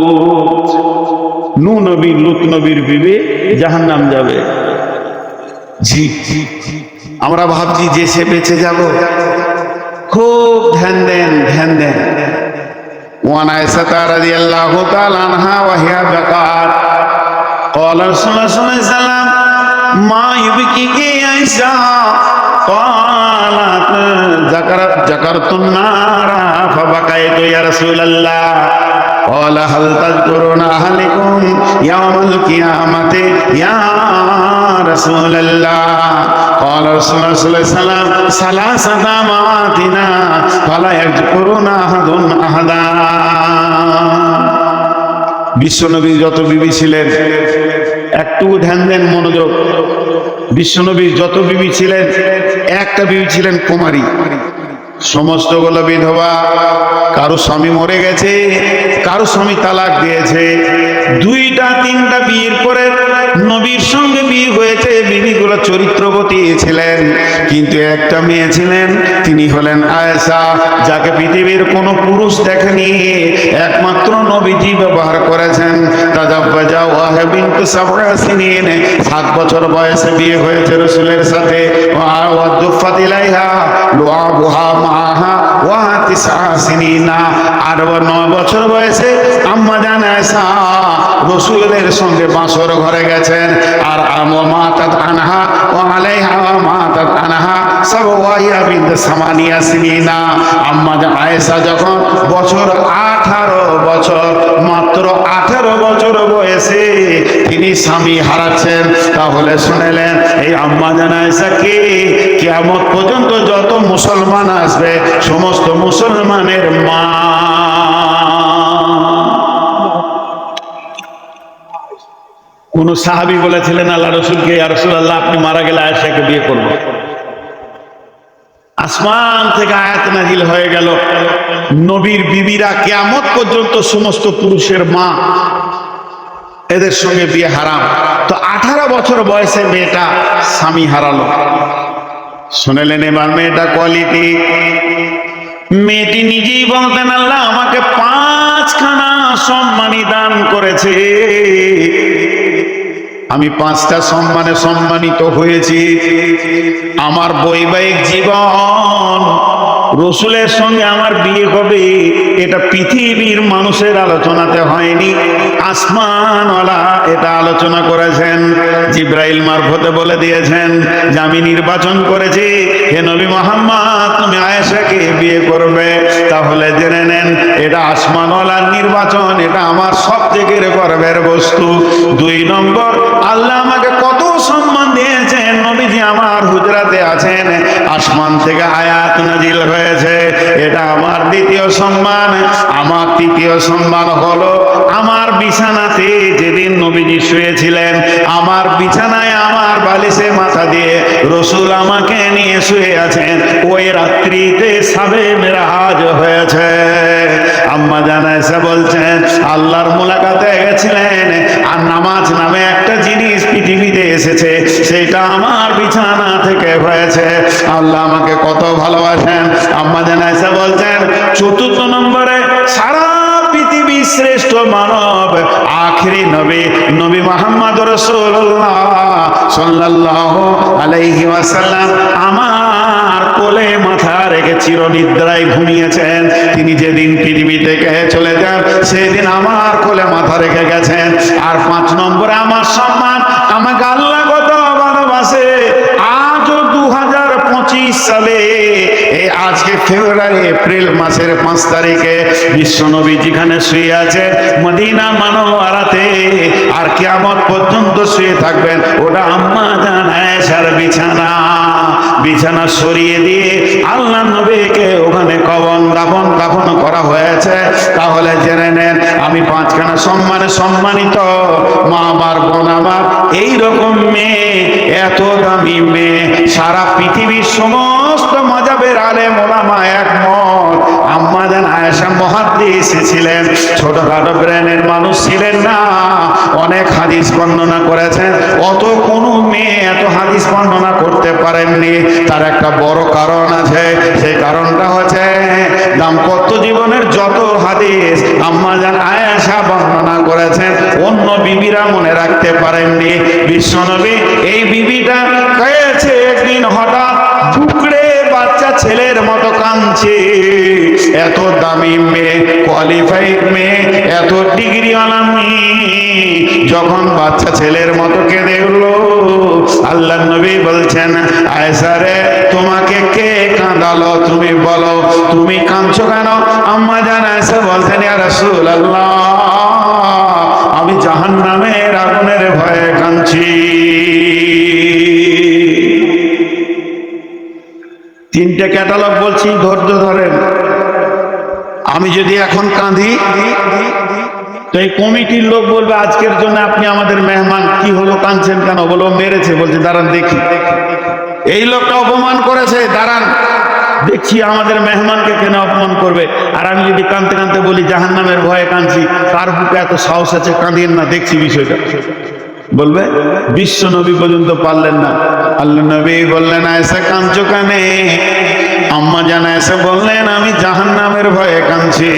Speaker 1: নূহ নবী, লূত নবীর বিবি জাহান্নাম যাবে। জি, আমরা ভাবছি যে সে বেঁচে যাব, খুব ধ্যান দেন, ধ্যান দেন। وعن عائشة رضي الله تعالى عنها وهي قالت قال رسول الله صلى الله عليه وسلم মা ইউবিকিকে আয়েশা قالت ذكرت النار فبكيت يا رسول الله قال هل تذكرون أهلكم يوم القيامة يا رسول الله قال رسول الله صلى الله عليه وسلم ثلاثة أمواتنا فلا يذكرون أحد أحدا বিশ্বনবী যত বিবি ছিলেন, একটু ধ্যান দেন, মনোযোগ। বিশ্বনবীর যত বিবি ছিলেন, একটা বিবি ছিলেন কুমারী, সমস্তগুলো বিধবা। কারো স্বামী মরে গেছে, কারো স্বামী তালাক দিয়েছে। দুইটা তিনটা বিয়ের পরে নবীর সঙ্গে বিয়ে হয়েছে, বিবিগুলো চরিত্রবতী ছিলেন, কিন্তু একটা মেয়ে ছিলেন, তিনি হলেন আয়েশা, যাকে পৃথিবীর কোনো পুরুষ দেখেনি, একমাত্র নবীজি ব্যবহার করেছেন। তাজাব্বাজা ওয়াহা বিনতু সাবআ সিনিন, 7 বছর বয়সে বিয়ে হয়েছে রাসূলের সাথে। ওয়া দুফাতিলাইহা লুআবুহা মাহা ওয়া 9 সিনিনা, আর 9 বছর বয়সে আম্মা জান আয়েশা রাসূলের সঙ্গে বাসর ঘরে গেছেন। আর মাতাত আনহা ওয়া আলাইহা মাতাত আনহা সাবওয়াইয়া বিনতু সামানিয়া সিনিনা। আম্মা জান আয়েশা যখন বছর 18 বছর, মাত্র 18 বছর বয়সে তিনি স্বামী হারাচ্ছেন। তাহলে শুনেলেন এই আম্মা জান আয়েশাকে কিয়ামত পর্যন্ত যত মুসলমান আসবে, সমস্ত মুসলমানের মা। কোন সাহাবী বলেছিলেন আল্লাহ রাসূলকে, ইয়া রাসূলুল্লাহ আপনি মারা গেলে আয়েশাকে বিয়ে করব। আসমান থেকে আয়াত নাজিল হয়ে গেল, নবীর বিবিরা কিয়ামত পর্যন্ত সমস্ত পুরুষের মা, এদের সঙ্গে বিয়ে হারাম। তো 18 বছর বয়সে মেয়েটা স্বামী হারালো। শুনেলেন এবার মেয়েটা কোয়ালিটি। মেয়েটি নিজেই বলতেন, আল্লাহ আমাকে 5খানা সম্মানী দান করেছে, আমি 5টা সম্মানে সম্মানিত হয়েছি। আমার বৈবাহিক জীবন, রসুলের সঙ্গে আমার বিয়ে হবে, এটা পৃথিবীর মানুষের আলোচনাতে হয়নি, আসমানওয়ালা এটা আলোচনা করেছেন। জিব্রাইল মারফতে বলে দিয়েছেন যে আমি নির্বাচন করেছি, হে নবী মুহাম্মদ তুমি আয়েশাকে বিয়ে করবে। তাহলে জেনে নেন এটা আসমানওয়ালার নির্বাচন, এটা আমার সব থেকে গর্বের বস্তু। 2 নম্বর, আল্লাহ আমাকে কত সম্মান দিয়েছেন, নবীজি আমার হুজরাতে আছেন, আসমান থেকে আয়াত নাজিল হয়েছে, এটা আমার 2য় সম্মান। আমার 3য় সম্মান হলো আমার বিছানাতে যেদিন নবীজি শুয়েছিলেন, আমার বিছানায় আমার বালিশে মাথা দিয়ে রসুল আমাকে নিয়ে শুয়ে আছেন, ওই রাত্রিতে সাবে মেরাজ হয়েছে। আম্মা জান আয়েশা বলছেন আল্লাহর মুলাকাতে গেছিলেন, আর নামাজ নামে একটা জিনিস পৃথিবীতে এসেছে, সেটা আমার বিছানা থেকে হয়েছে। আল্লাহ আমাকে কত ভালোবাসেন। আম্মা জান আয়েশা বলছেন 4র্থ নম্বরে, সারা পৃথিবীর শ্রেষ্ঠ মানব আখেরি নবী, নবী মুহাম্মদ রাসূলুল্লাহ সাল্লাল্লাহু আলাইহি ওয়াসাল্লাম আমার কোলে মাথা রেখে চিরনিদ্রায় ঘুমিয়েছেন। তিনি যেদিন পৃথিবী থেকে চলে যান, সেদিন আমার কোলে মাথা রেখে গেছেন। আর 5 নম্বরে আমার সম্মান, আমাকে আল্লাহ কত ভালোবাসে। আজও 2025 সালে এই আজকে ফেব্রুয়ারি এপ্রিল মাসের 5 তারিখে বিশ্বনবী যেখানে শুয়ে আছে মদিনা মানওয়ারাতে, আর কিয়ামত পর্যন্ত শুয়ে থাকবেন, ওটা আম্মা জান আয়েশার বিছানা। বিছানা সরিয়ে দিয়ে আল্লাহ নবীকে ওখানে দাফন করা হয়েছে। তাহলে জেনে নেন আমি 5খানা সম্মানে সম্মানিত। মা আমার, বোন আমার, এইরকম মেয়ে, এত দামি মেয়ে, সারা পৃথিবীর সমস্ত মাযহাবের আলেম ওলামা একমত। আম্মা জান আয়েশা মুহাদ্দিস ছিলেন, ছোটখাটো ব্রেনের মানুষ ছিলেন না, অনেক হাদিস বর্ণনা করেছেন। অত কোনো মেয়ে এত হাদিস বর্ণনা করতে পারেননি। তার একটা বড় কারণ আছে, সেই কারণটা হচ্ছে দাম্পত্য জীবনের যত হাদিস আম্মা জান আয়েশা বর্ণনা করেছেন, অন্য বিবিরা মনে রাখতে পারেননি। বিশ্বনবী এই বিবিটা হয়েছে একদিন হঠাৎ ঝুঁকড়ে বাচ্চা ছেলের মতো কাঁদছে। এত দামি মেয়ে, কোয়ালিফাইড মেয়ে, এত ডিগ্রিওয়ালা মেয়ে, যখন বাচ্চা ছেলের মতো কেঁদে উঠল, আল্লাহ নবী বলছেন, আয়েশা রে, তোমাকে কে কাঁদালো? তুমি বলো, তুমি কাঁদছো কেন? আম্মা জান আয়েশা বলছেন, ইয়া রাসূলুল্লাহ, আমি জাহান্নামের আগুনের ভয়ে কাঁদছি। তিনটে ক্যাটালগ বলছি, ধৈর্য ধরেন। আমি যদি এখন কাঁদি তো এই কমিটির লোক বলবে, আজকের জন্য আপনি আমাদের মেহমান, কি হলো, কাঁদছেন কেন? বলবো মেরেছে। বলছে দাঁড়ান দেখি, এই লোকটা অপমান করেছে, দাঁড়ান দেখছি আমাদের মেহমানকে কেন অপমান করবে। আর আমি যদি কাঁদতে কাঁদতে বলি জাহান্নামের ভয়ে কাঁদছি, কার বুকে এত সাহস আছে, কাঁদিয়েন না, দেখছি বিষয়টা। বলবে বিশ্ব নবী পর্যন্ত পারলেন না। আল্লাহ নবী বললেন, আয়েশা কাঁদছো কেন? আম্মা জান আয়েশা বললেন, আমি জাহান্নামের ভয়ে কাঁদছি।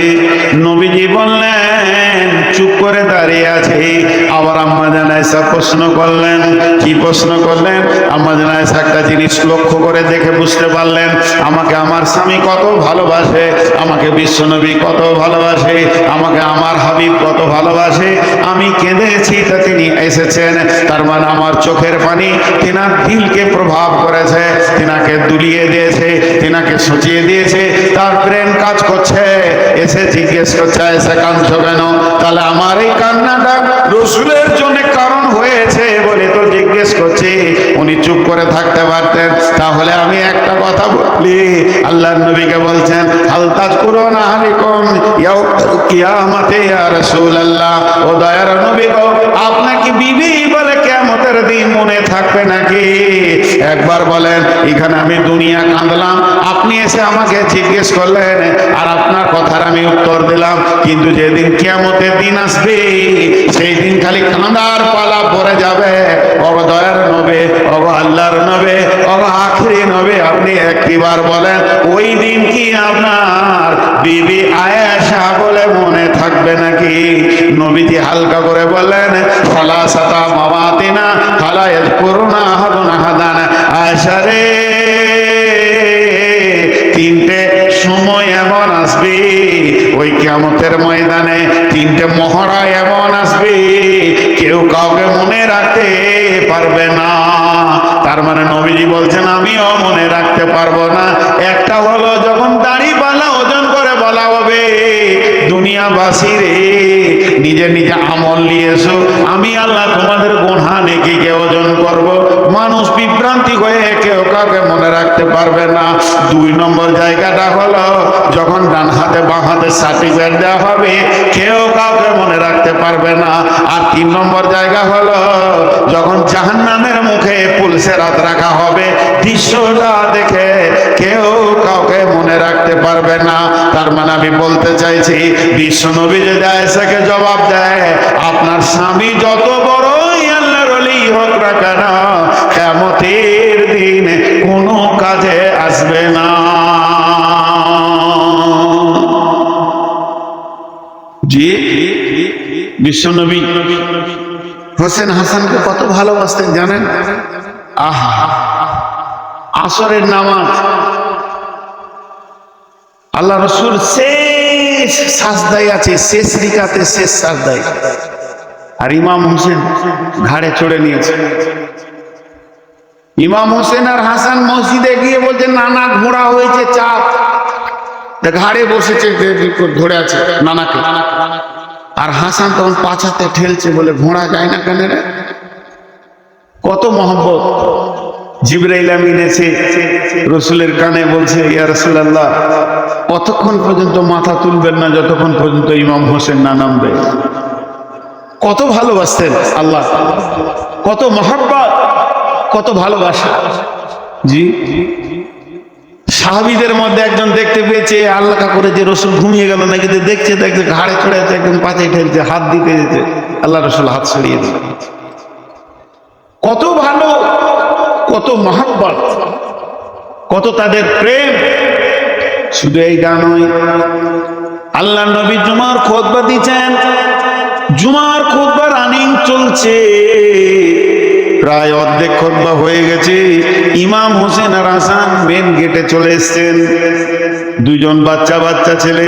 Speaker 1: নবীজি বললেন, চুপ করে দাঁড়িয়ে আছে। আবার আম্মা জান আয়েশা প্রশ্ন করলেন। কি প্রশ্ন করলেন? আম্মা জান আয়েশা একটা জিনিস লক্ষ্য করে দেখে বুঝতে পারলেন, আমাকে আমার স্বামী কত ভালোবাসে, আমাকে বিশ্ব নবী কত ভালোবাসে, আমাকে আমার হাবিব কত ভালোবাসে। আমি কেঁদেছি তা তিনি এসেছেন, তার মানে আমার চোখের পানি তিনার দিলকে প্রভাব করেছে, তিনাকে দুলিয়ে দিয়েছে, তিনাকে সচিয়ে দিয়েছে, তার ব্রেন কাজ করছে। এসে জিজ্ঞেস করছে, এসে কাঁদছো কেন? তাহলে আমার এই কান্নাটা রসুলের জন্য কারণ হয়েছে বলে তো জিজ্ঞেস করছি। উনি চুপ করে থাকতে পারতেন। তাহলে আমি একটা কথা বলি, আল্লাহর নবীকে বলছেন, হাল তাজকুরুনা আলাইকুম ইয়াউমাল কিয়ামাতি ইয়া রাসূলুল্লাহ, ও দয়ার নবী গো, আপনার কি বিবি বলে কিয়ামতের দিন মনে থাকবে নাকি? একবার বলেন, এখানে আমি দুনিয়া কাঁদলাম, আপনি এসে আমাকে জিজ্ঞেস করলেন, আর আপনার কথার আমি উত্তর দিলাম, কিন্তু যেদিন কিয়ামতের দিন আসবে, সেই দিন খালি কাঁদার পালা পড়ে যাবে। ও দয়ার নবী, ও আল্লাহর নবী, ও আখিরি নবী, আপনি একটিবার বলেন, ওই দিন কি আপনার বিবি আয়েশা বলে মনে থাকবে নাকি? নবীজি হালকা করে বললেন, সালাসাতা মাওয়াতিনা ফালা ইয়াযকুরুনা আহাদুন আহাদান। আয়েশা রে, তিনটে সময় এমন আসবে ওই কিয়ামতের ময়দানে, তিনটে মহড়া এমন আসবে, কেউ কাউকে মনে রাখতে পারবে না। তার মানে নবীজি বলছেন, আমিও মনে রাখতে পারবো না। একটা হলো যখন দাড়িপাল্লা ওজন করে বলা হবে, দুনিয়াবাসী রে, নিজে নিজে আমল নিয়ে এসো, আমি আল্লাহ তোমাদের গুনাহ নেকিকে ওজন করব। মানুষ বিভ্রান্তি হয়ে কেউ কাউকে মনে রাখতে পারবে না। দুই নম্বর জায়গাটা হলো যখন ডান হাতে বাঁ হাতে সার্টিফিকেট দেওয়া হবে, কেউ কাউকে মনে রাখতে পারবে না। আর তিন নম্বর জায়গা হলো যখন জাহান্নামের মুখে পুলসে রাত রাখা হবে, দৃশ্যটা দেখে কেউ কাউকে মনে রাখতে পারবে না। তার মানে আমি বলতে চাইছি, বিশ্ব নবী যদি আয়েশাকে জবাব দেয়, আপনার স্বামী যত বড়ই আল্লাহর ওলি হোক না কেন, কিয়ামতের দিন কোনো কাজে আসবে না। জি, বিশ্ব নবী হোসেন হাসানকে কত ভালোবাসতেন জানেন? আহা, আসরের নামাজ আল্লাহ রসুল শেষ সাজদায় আছে, শেষ রিকাতে শেষ সাজদায়, আর ইমাম হোসেন ঘাড়ে চড়ে নিয়েছে। ইমাম হোসেন আর হাসান মসজিদে গিয়ে বলছে, নানা ঘোড়া হয়েছে চাপ, ঘাড়ে বসেছে, ধরে আছে নানাকে। আর হাসান তখন পাছাতে ঠেলছে, বলে ঘোড়া যায় না কেন রে? কত মহব্বত। জিবরাইল আমিন এসে রসুলের কানে বলছে, ইয়া রাসূলুল্লাহ, কতক্ষণ পর্যন্ত মাথা তুলবেন না যতক্ষণ পর্যন্ত ইমাম হোসেন না নামবে। কত ভালোবাসতেন আল্লাহ, কত মহব্বত, কত ভালোবাসা। জি, সাহাবীদের মধ্যে একজন দেখতে পেয়েছে, আল্লাহ করে যে রসুল ঘুমিয়ে গেল নাকি, দেখছে দেখছে ঘাড়ে চড়ে আছে, একদম পাছে ঠেলছে, হাত দিতে যেতে আল্লাহ রসুল হাত সরিয়ে দিল। কত ভালো, কত মহব্বত, কত তাদের প্রেম। শুধু এইটা নয়, আল্লাহ নবী জুমার খুতবা দিচ্ছেন, জুমার খুতবা রানিং চলছে, প্রায় অর্ধেক খুতবা হয়ে গেছে। ইমাম হোসেন আর হাসান মেন গেটে চলে এসছেন। দুজন বাচ্চা বাচ্চা ছেলে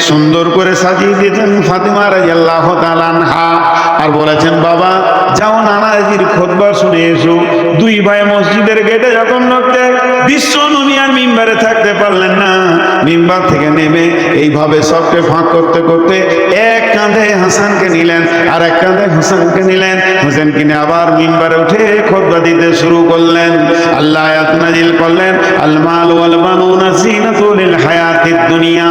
Speaker 1: সুন্দর করে সাজিয়ে দিয়েছেন ফাতিমা রাদিয়াল্লাহু তাআলা আনহা, আর বলেছেন বাবা যাও নানাজির খুতবা শুনে এসো। দুই ভাই মসজিদের গেটে যখন ঢুকতে বিশ্ব নবী আর মিম্বারে থাকতে পারলেন না, মিম্বার থেকে নেমে এইভাবে সবকে ফাঁক করতে করতে এক কাঁধে হাসানকে নিলেন আর এক কাঁধে হুসেনকে নিলেন। হুসেনকে নিয়ে আবার মিম্বারে উঠে খুতবা দিতে শুরু করলেন। আল্লাহ আয়াত নাজিল করলেন, আল মাল ওয়াল বানুনা জিনাতুল হায়াতিদ দুনিয়া।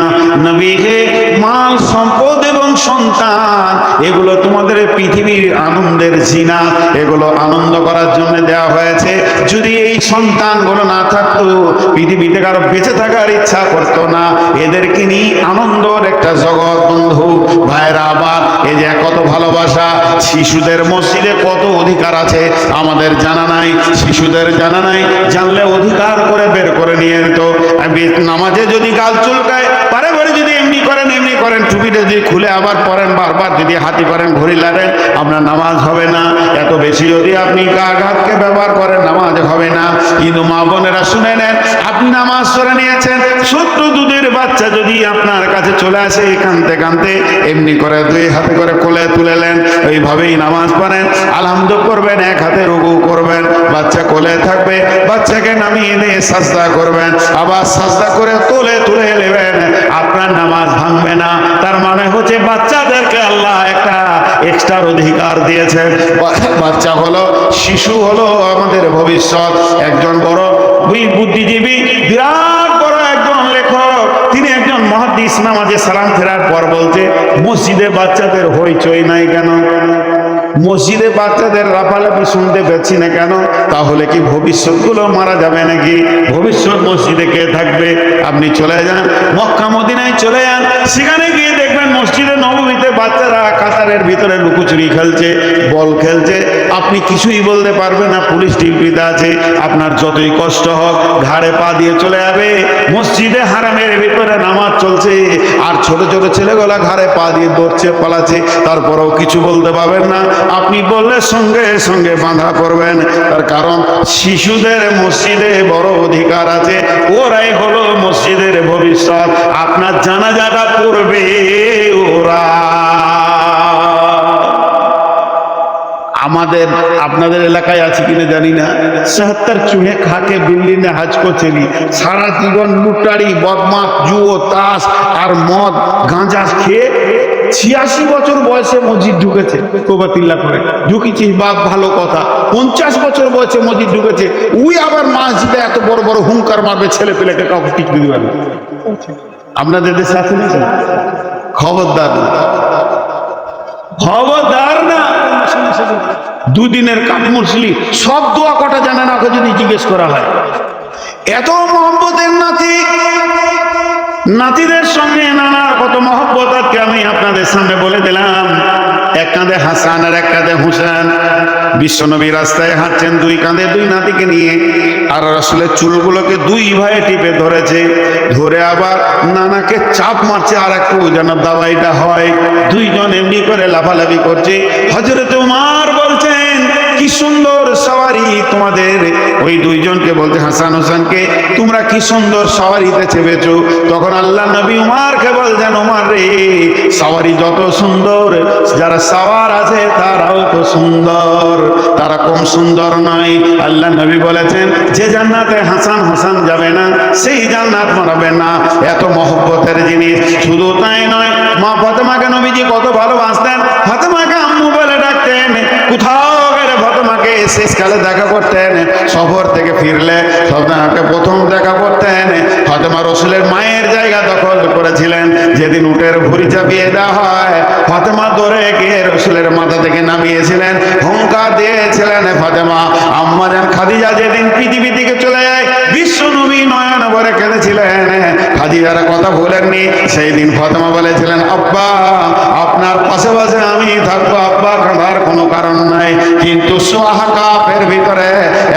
Speaker 1: নবী হে, মাল সম্পদ এবং সন্তান এগুলো তোমাদের পৃথিবীর আনন্দের জিনা, এগুলো আনন্দ করার জন্য দেওয়া হয়েছে। যদি এই সন্তানগুলো না থাকতো পৃথিবীতে কারো বেঁচে থাকার ইচ্ছা করতো না। এদেরকে নিয়ে আনন্দর একটা জগৎ। বন্ধু ভাইরা, আবার এই যে কত ভালোবাসা, শিশুদের মসজিদে কত অধিকার আছে আমাদের জানা নাই, শিশুদের জানা নাই। জানলে অধিকার করে বের করে নিয়ে যেত। নামাজে যদি গাল চুলকায় পারে পারে যদি এমনি করেন, টুপিটা যদি খুলে আবার পড়েন, বারবার যদি হাতি করেন, ঘড়ি লাগেন, আপনার নামাজ হবে না। এত বেশি যদি আপনি গাঘাতকে ব্যবহার করেন, নামাজ হবে না। কিন্তু মা বোনেরা শুনে নেন, আপনি নামাজ পড়ে নিয়েছেন, ছোট্ট দুধের বাচ্চা যদি আপনার কাছে চলে আসে কাঁদতে কাঁদতে, এমনি করে দুই হাতে করে কোলে তুলেলেন, ওইভাবেই নামাজ পড়েন, আলহামদুলিল্লাহ করবেন, এক হাতে রুকু করবেন, বাচ্চা কোলে থাকবে, বাচ্চাকে নামিয়ে নিয়ে সাজদা করবেন, আবার সাজদা করে তুলে নেবেন, আপনার নামাজ ভাঙবে না। তার মানে হচ্ছে বাচ্চাদেরকে আল্লাহ একটা এক্সট্রা অধিকার দিয়েছেন। বাচ্চা হলো, শিশু হলো আমাদের ভবিষ্যৎ। একজন বড় বুদ্ধিজীবী, বিরাট বড় একজন লেখক, তিনি একজন মুহাদ্দিস নামাজে সালাম ফেরার পর বলছে, মসজিদে বাচ্চাদের হইচই নাই কেন? মসজিদে বাচ্চাদের লাফালাফি শুনতে পাচ্ছি না কেন? তাহলে কি ভবিষ্যৎগুলো মারা যাবে নাকি? ভবিষ্যৎ মসজিদে কে থাকবে? আপনি চলে যান মক্কা মদিনায়, চলে যান, সেখানে গিয়ে দেখবেন মসজিদে নববীতে বাচ্চারা কাতারের ভিতরে লুকোচুরি খেলছে, বল খেলছে, আপনি কিছুই বলতে পারবেন না, পুলিশ ডিউটিতে আছে। আপনার যতই কষ্ট হোক ঘাড়ে পা দিয়ে চলে যাবে। মসজিদে হারামের ভিতরে নামাজ চলছে আর ছোট ছোট ছেলেগুলা ঘাড়ে পা দিয়ে দৌড়ছে, পালাচ্ছে, তারপরেও কিছু বলতে পারবেন না। আপনি বললে সঙ্গে সঙ্গে বাঁধা করবেন। তার কারণ শিশুদের মসজিদে বড় অধিকার আছে, ওরাই হলো মসজিদের ভবিষ্যৎ। আপনার জানাজাটা পড়বে ওরা। আপনাদের এলাকায় আছে কিনা জানি না, ৭৭ চুহে খাকে বিল্ডিংয়ে হাজ করছেনি, সারা জীবন লুটারি, বদমাশ, জুয়ো, তাস আর মদ গাঁজা খেয়ে ৮৬ বছর বয়সে মসজিদ ঢুকেছে, তোবাতিল্লা করে ঢুকেছিস বাপ, ভালো কথা। ৫০ বছর বয়সে মসজিদ ঢুকেছে, উই আবার মসজিদে এত বড় বড় হুঙ্কার মারবে, ছেলে পেলেকে কাউকে টিক দিতে পারবে। আপনাদের দেশে আছে না? খবরদার না, খবরদার না। দুদিনের কাঠমুসলি সব দোয়া কটা জানে না, ওকে যদি জিজ্ঞেস করা হয়। এত মহব্বতের নাতি, নাতিদের সঙ্গে নানার কত মহব্বত আজকে আমি আপনাদের সামনে বলে দিলাম। এক কাঁধে হাসান আর এক কাঁধে হুসেন। বিশ্বনবী রাস্তায় হাঁটছেন দুই কাঁধে দুই নাতিকে নিয়ে, আর রাসূলের চুলগুলোকে দুই ভাইয়ে টিপে ধরেছে, ধরে আবার নানাকে চাপ মারছে আর একটু যেন দাওয়াইটা হয়। দুইজন এমনি করে লাফালাফি করছে। হযরত ওমর বলছেন, কি সুন্দর সওয়ারি তোমাদের। ওই দুইজনকে বলতে হাসান হোসেনকে, তোমরা কি সুন্দর সওয়ারিতে চেপেছো। তখন আল্লাহ নবী উমারকে বলছেন, উমার রে, সওয়ারি যত সুন্দর, যারা সওয়ার আছে তারাও তো সুন্দর, তারা কম সুন্দর নয়। আল্লাহ নবী বলেছেন, যে জান্নাতে হাসান হোসেন যাবে না সেই জান্নাত মারাবে না। এত মহব্বতের জিনিস। শুধু তাই নয়, মা ফাতেমাকে নবীজি কত ভালোবাসতেন, ফাতেমাকে আম্মু বলে ডাকতেন। কোথাও গেলে ফাতেমাকে শেষকালে দেখা করতেন, সফর থেকে ফিরলে ফাতেমাকে প্রথম দেখা করতেন। ফাতেমা রাসূলের মায়ের জায়গা দখল করেছিলেন। যেদিন উটের ভুঁড়ি চাপিয়ে দেওয়া হয়, ফাতেমা দৌড়ে গিয়ে রাসূলের মাথা থেকে নামিয়েছিলেন, হুঙ্কার দিয়েছিলেন ফাতেমা। আম্মা জান খাদিজা যেদিন পৃথিবী থেকে চলে যায়, বিশ্ব নবী নয়ন ভরে কেঁদেছিলেন। খাদিজার কথা বলেননি। সেই দিন ফাতেমা বলেছিলেন, আব্বা আপনার পাশে পাশে আমি থাকবো, আব্বা কাঁদার কোনো কারণ নাই। কিন্তু সূরা কাফের ভিতরে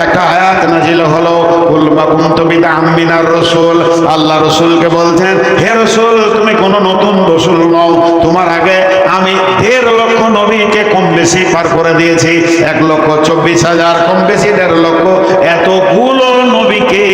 Speaker 1: একটা আয়াত নাজিল হলো, কুল মা কুনতু বিদআম মিনার রাসূল। আল্লাহ রাসূলকে বলছেন, হে রাসূল, তুমি কোনো নতুন রাসূল নও, তোমার আগে আমি ১.৫ লক্ষ নবীকে কম বেশি পার করে দিয়েছি। ১,২৪,০০০ কম বেশি ১.৫ লক্ষ। এতগুলো নবীকে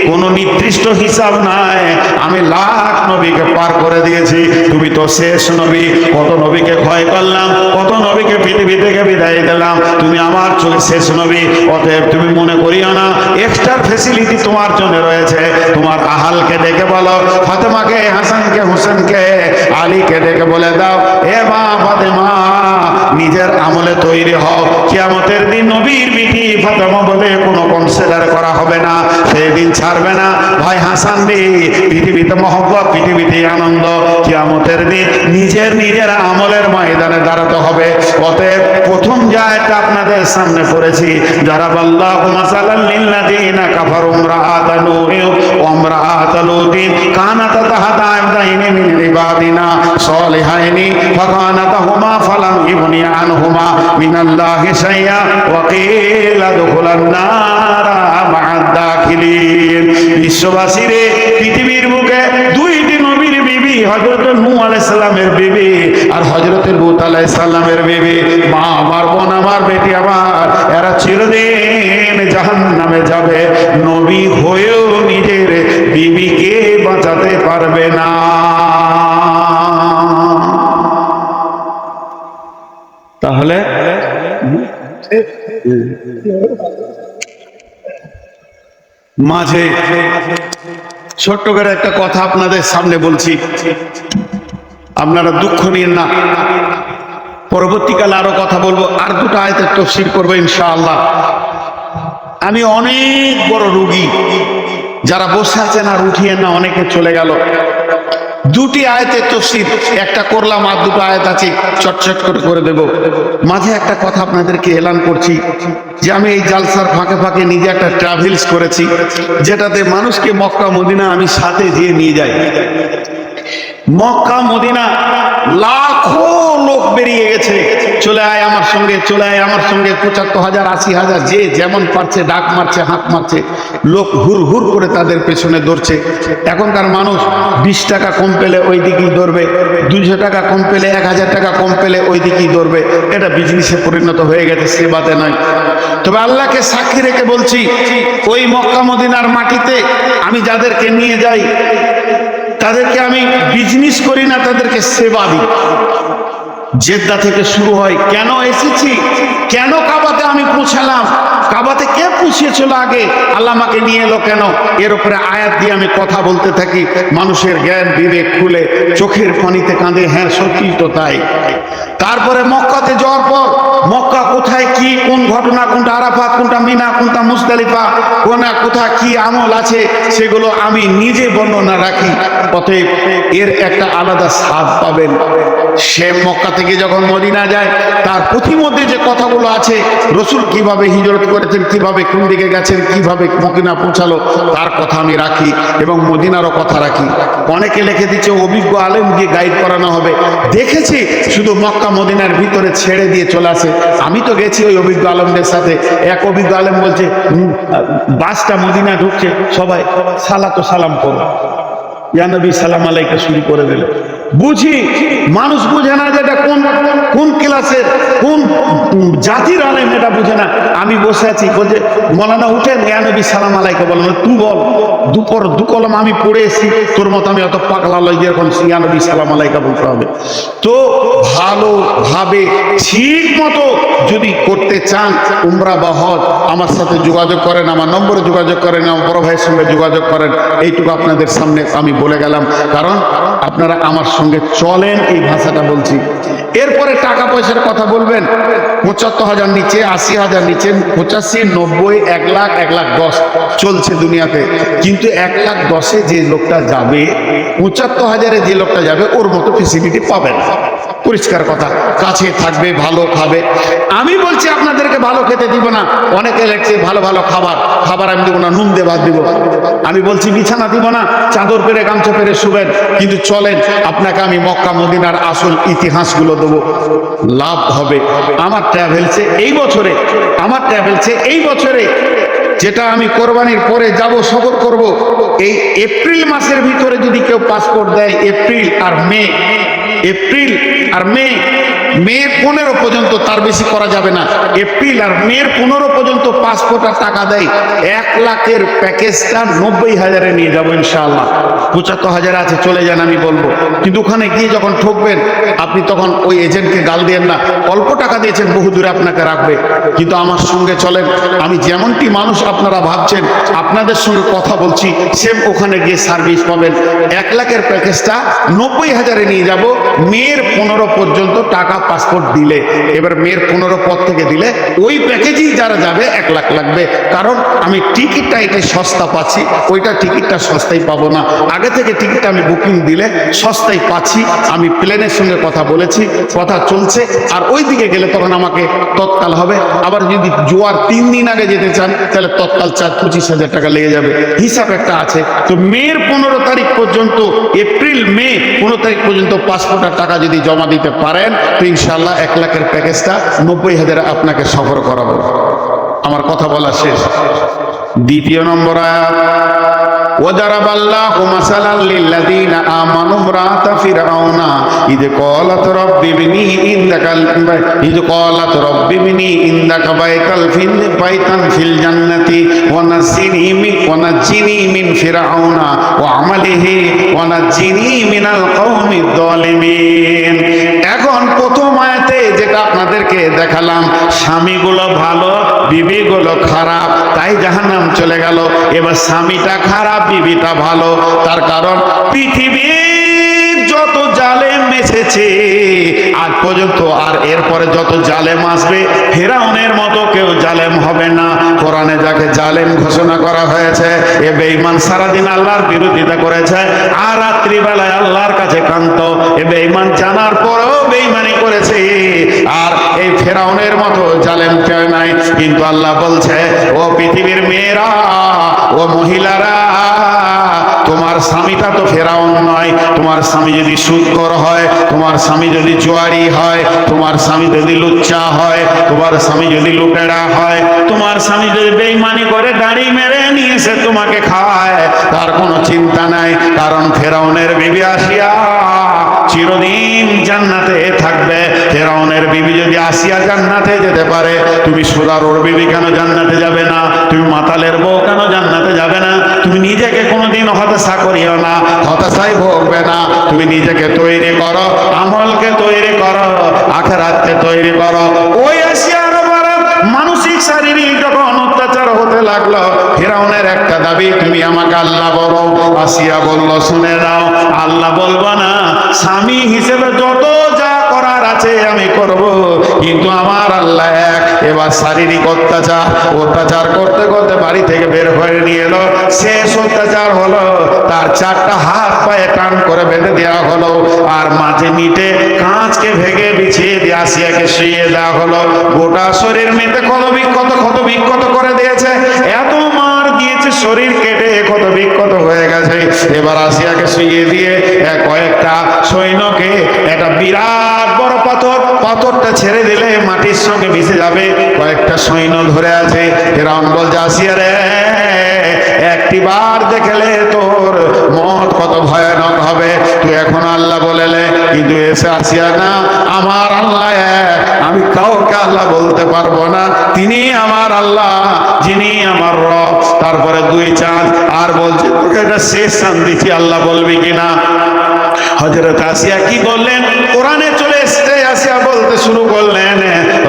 Speaker 1: কোন নির্দিষ্ট সুনির্দিষ্ট হিসাব নাই, আমি লাখ নবীকে পার করে দিয়েছি, তুমি তো শেষ নবী। কত নবীকে ক্ষয় করলাম, কত নবীকে পৃথিবী থেকে বিদায় দিলাম, তুমি আমার চোখে শেষ নবী। অতএব তুমি মনে করিও না এক্সট্রা ফেসিলিটি তোমার জন্য রয়েছে। তোমার আহালকে ডেকে বলো, ফাতেমাকে, হাসানকে, হোসেনকে, আলীকে ডেকে বলে দাও, এ মা ফাতেমা নিজের আমলে তৈরি হও। কিয়ামতের দিন নবীর বিটি ফাতেমা বলে কোনো কনসিডার করা হবে না, সেই দিন ছাড়বে না। ভাই হাসান রে, পৃথিবীতে মহব্বত, পৃথিবীতে আনন্দ, কিয়ামতের দিন নিজের আমলের ময়দানে দাঁড়াতে হবে। অতএব প্রথম যে আয়াতটা আপনাদের সামনে পড়েছি, যারা আল্লাহু মাসালাল লিল্লাযিনা কাফারু ইমরাআতা নূহ ওয়া ইমরাআতা লূতিন কানাতা তাহতা আবদাইনি মিন ইবাদিনা সালিহাইনি ফাকানাতাহুমা ফালাম ইগনি আনহুমা মিনাল্লাহি শাইআ ওয়া কিলা দুখুলান নারা মা'আদ দাখিলিন। বিশ্ববাসীরে, পৃথিবীর বুকে দুইটি নবীর বিবি, হযরত নূহ আলাইহিস সালামের বিবি আর হযরত লূত আলাইহিস সালামের বিবি, মা আমার, বোন আমার, বেটি আমার, এরা চিরদিন জাহান্নামে যাবে। নবী হয়েও নিজের বিবিকে বাঁচাতে পারবে না। তাহলে মাঝে ছোট্ট করে একটা কথা আপনাদের সামনে বলছি, আপনারা দুঃখ নিন না। পরবর্তীকালে আরো কথা বলবো, আর দুটো আয়াতের তাফসীর করবো ইনশাআল্লাহ। আমি অনেক বড় রোগী, যারা বসে আছেন আর উঠিয়েন না, অনেকে চলে গেল। দুটি আয়াতের তাফসীর একটা করলাম, আর দুটো আয়াত আছে চটচট করে দেব। মাঝে একটা কথা আপনাদেরকে এলান করছি যে আমি এই জালসার ফাঁকে ফাঁকে নিজে একটা ট্রাভেলস করেছি, যেটাতে মানুষকে মক্কা মদিনা আমি সাথে যেয়ে নিয়ে যাই। মক্কা মদিনা লাখো লোক বেরিয়ে গেছে, চলে আয় আমার সঙ্গে, চলে আয় আমার সঙ্গে। ৭৫,০০০, ৮০,০০০, যে যেমন পারছে ডাক মারছে, হাঁক মারছে, লোক হুর হুর করে তাদের পেছনে দৌড়ছে। এখনকার মানুষ ২০ টাকা কম পেলে ওই দিকেই দৌড়বে, ২০০ টাকা কম পেলে, ১,০০০ টাকা কম পেলে ওই দিকেই দৌড়বে। এটা বিজনেসে পরিণত হয়ে গেছে, সেবাতে নয়। তবে আল্লাহকে সাক্ষী রেখে বলছি, ওই মক্কা মদিনার মাটিতে আমি যাদেরকে নিয়ে যাই, তাদেরকে আমি বিজনেস করি না, তাদেরকে সেবা দিই। জেদ্দা থেকে শুরু হয়, কেন এসেছি, কেন কাবাতে আমি পৌঁছালাম, কাবাতে কে পৌঁছেছিল আগে, আল্লাহ আমাকে নিয়ে এলো কেন, এর উপরে আয়াত দিয়ে আমি কথা বলতে থাকি। মানুষের জ্ঞান বিবেক খুলে চোখের পানিতে কাঁদে, হ্যাঁ সত্যি তো তাই। তারপরে মক্কাতে যাওয়ার পর, মক্কা কোথায় কি, কোন ঘটনা, কোনটা আরাফাত, কোনটা মিনা, কোনটা মুজদালিফা, কোথায় কি আমল আছে, সেগুলো আমি নিজে বর্ণনা রাখি। অতএব এর একটা আলাদা স্বাদ পাবেন। সে মক্কা থেকে যখন মদিনা যায়, তার প্রতিমধ্যে যে কথাগুলো আছে, রসুল কিভাবে হিজরত করেছেন, কিভাবে কোন দিকে গেছেন, কিভাবে মদিনা পৌঁছালো, তার কথা আমি রাখি এবং মদিনারও কথা রাখি। অনেকে লিখে দিচ্ছে অভিজ্ঞ আলেম দিয়ে গাইড করানো হবে। দেখেছি শুধু মক্কা মদিনার ভিতরে ছেড়ে দিয়ে চলে আসে। আমি তো গেছি ওই অভিজ্ঞ আলেমদের সাথে। এক অভিজ্ঞ আলেম বলছে, বাসটা মদিনা ঢুকছে, সবাই সালাম করো, ইয়া নবী সালাম আলাইকা শুরু করে দিল। বুঝি মানুষ বুঝে না যে এটা কোন ক্লাসের, কোন জাতির আলেম, এটা বুঝে না। আমি বসে আছি, বলছে মৌলানা উঠেন, ইয়া নবী সালাম আলাইকা বলো না, তুই বল, দু কলম আমি পড়ে এসেছি, তোর মতো আমি অত পাগলা লই যে এখন ইয়া নবী সালাম আলাইকা বলতে হবে। তো ভালোভাবে ঠিক মতো যদি করতে চান উমরা বা হজ, আমার সাথে যোগাযোগ করেন, আমার নম্বরে যোগাযোগ করেন, আমার বড় ভাইয়ের সঙ্গে যোগাযোগ করেন। এইটুকু আপনাদের সামনে আমি বলে গেলাম, কারণ আপনারা আমার সঙ্গে চলেন, এই ভাষাটা বলছি। এরপরে টাকা পয়সার কথা বলবেন, ৭৫,০০০ নিচে, ৮০,০০০ নিচে, ৮৫, ৯০, ১ লাখ, ১,১০,০০০ চলছে দুনিয়াতে। কিন্তু ১,১০,০০০ যে লোকটা যাবে, ৭৫,০০০ যে লোকটা যাবে, ওর মতো ফেসিলিটি পাবে না। পরিষ্কার কথা, কাছে থাকবে, ভালো খাবে। আমি বলছি আপনাদেরকে ভালো খেতে দিব না। অনেকে লেখছে ভালো ভালো খাবার আমি দিব না, নুন দিয়ে ভাত দিব। আমি বলছি বিছানা দিব না, চাদর পেরে গামছা পেরে শুবেন, কিন্তু চলেন আপনাকে আমি মক্কা মদিনার আসল ইতিহাসগুলো দেবো, লাভ হবে। আমার ট্রাভেলসে এই বছরে যেটা আমি কোরবানির পরে যাব, সফর করব, এই এপ্রিল মাসের ভিতরে যদি কেউ পাসপোর্ট দেয়, এপ্রিল আর মে এপ্রিল আর মে, মে 15 পর্যন্ত, তার বেশি করা যাবে না। এপ্রিল আর মের 15 পর্যন্ত পাসপোর্ট আর টাকা দেয়। 1 লাখের প্যাকেজটা 90,000-এ নিয়ে যাবো ইনশাআল্লাহ। 75,000 আছে, চলে যান আমি বলবো। কিন্তু ওখানে গিয়ে যখন ঠকবেন আপনি তখন ওই এজেন্টকে গাল দিয়েন না, অল্প টাকা দিয়েছেন, বহু দূরে আপনাকে রাখবে। কিন্তু আমার সঙ্গে চলেন, আমি যেমনটি মানুষ আপনারা ভাবছেন আপনাদের সঙ্গে কথা বলছি, সেম ওখানে গিয়ে সার্ভিস পাবেন। 1 লাখের প্যাকেজটা 90,000-এ নিয়ে যাব, মের 15 পর্যন্ত টাকা পাসপোর্ট দিলে। এবার মের 15 পর থেকে দিলে ওই প্যাকেজেই যারা যাবে 1 লাখ লাগবে। কারণ আমি টিকিটটা এটাই সস্তা পাচ্ছি, ওইটা টিকিটটা সস্তায় পাবো না। আগে থেকে টিকিট আমি বুকিং দিলে সস্তায় পাচ্ছি। আমি প্লেনের সঙ্গে কথা বলেছি, কথা চলছে। আর ওই দিকে গেলে তখন আমাকে তৎকাল হবে। আবার যদি জোয়ার 3 দিন আগে যেতে চান তাহলে তৎকাল 25,000 টাকা লেগে যাবে, হিসাব একটা আছে। তো মের 15 তারিখ পর্যন্ত, এপ্রিল মে 15 তারিখ পর্যন্ত পাসপোর্টের টাকা যদি জমা দিতে পারেন তো ইনশাআল্লাহ 1 লাখের প্যাকেজটা 90,000 আপনাকে সফর করাবো। আমার কথা বলা শেষ। দ্বিতীয় নম্বর আয়াত, وضرب الله مثلا للذين آمنوا امرأة فرعون إذ قالت رب ابني عندك بيتا في الجنة ونجني من فرعون وعمله ونجني من القوم الظالمين। এখন প্রথম আয়াতে যেটা আপনাদেরকে দেখালাম, স্বামীগুলো ভালো, বিবিগুলো খারাপ, তাই জাহান্নাম চলে গেল। এবার স্বামীটা খারাপ, বিবিটা ভালো। তার কারণ পৃথিবীর যত জালেম এসেছে আজ পর্যন্ত, আর এরপরে যত জালেম আসবে, ফেরাউনের মতো কেউ জালেম হবে না। কোরআনে যাকে জালেম ঘোষণা করা হয়েছে, এ বেঈমান সারাদিন আল্লাহর বিরোধিতা করেছে আর রাত্রিবেলায় আল্লাহর কাছে কান্ত। এ বেঈমান জানার পরেও বেঈমানি করেছে। আর এই ফেরাউনের মতো জালেম কেউ নাই। কিন্তু আল্লাহ বলছে, ও পৃথিবীর মেয়েরা, ও মহিলারা, তোমার স্বামীটা তো ফেরাউন নয়। তোমার স্বামী যদি সুদখোর হয়, তোমার স্বামী যদি জুয়ারি হয়, তোমার স্বামী যদি লুচ্চা হয়, তোমার স্বামী যদি লুটেরা হয়, তোমার স্বামী যদি বেঈমানি করে দাড়ি মেরে নিয়ে এসে তোমাকে খাওয়ায়, তার কোনো চিন্তা নাই। কারণ ফেরাউনের বিবি আসিয়া চিরদিন জান্নাতে থাকবে। ফেরাউনের বিবি যদি আসিয়া জান্নাতে যেতে পারে, তুমি সুরারোর বিবি কেন জান্নাতে যাবে না? তুমি মাতালের বউ কেন জান্নাতে যাবে না? তুমি নিজেকে কোনোদিন হতাশা করিও না, হতাশায় ভোগবে না। তুমি নিজেকে তৈরি করো, আমলকে তৈরি করো, আখিরাতকে তৈরি করো। ওই আসিয়ার মানসিক শারীরিক যখন অত্যাচার হতে লাগলো, ফেরাউনের একটা দাবি, তুমি আমাকে আল্লাহ বলো। আসিয়া বলল, শুনে নাও, আল্লাহ বলবো না, স্বামী হিসেবে যত যা করার আছে আমি করব, কিন্তু আমার আল্লাহ এক। এবার শারীরিক অত্যাচার করতে করতে বাড়ি থেকে বের হয়ে নিয়ে এলো। শেষ অত্যাচার হলো, তার 4টা হাত পায়ে টান করে বেঁধে দেওয়া হলো। আর মাঝে নিটে কাঁচকে ভেঙে বিছিয়ে দিয়ে আসিয়াকে শুয়ে দেওয়া হলো। গোটা শরীর মেতে ক্ষত বিক্ষত করে দিয়েছে। এত মার দিয়েছে, শরীর কেটে ক্ষত বিক্ষত হয়ে গেছে। এবার আসিয়াকে শুয়ে দিয়ে কয়েকটা সৈন্যকে একটা বিরাট বড় পাথরটা ছেড়ে দিলে মাটির সঙ্গে মিশে যাবে। কয়েকটা সৈন্য ধরে আছে। ফেরাউন বলছে, আসিয়া রে, একটি বার দেখলে তোর মত কত ভয়ানক হবে। তুই এখন আল্লাহ বলেলে, কিন্তু এসে আসিয়া না, আমার আল্লাহ এক, আমি কাউকে আল্লাহ বলতে পারবো না। তিনি আমার আল্লাহ, যিনি আমার রব। তারপরে 2 চাঁদ আর বলছে, তোকে এটা শেষ চাঁদ দিচ্ছি, আল্লাহ বলবি কিনা? হযরত আসিয়া কি বললেন? কোরআনে চলে এসেছে। আসিয়া বলতে শুরু করলেন,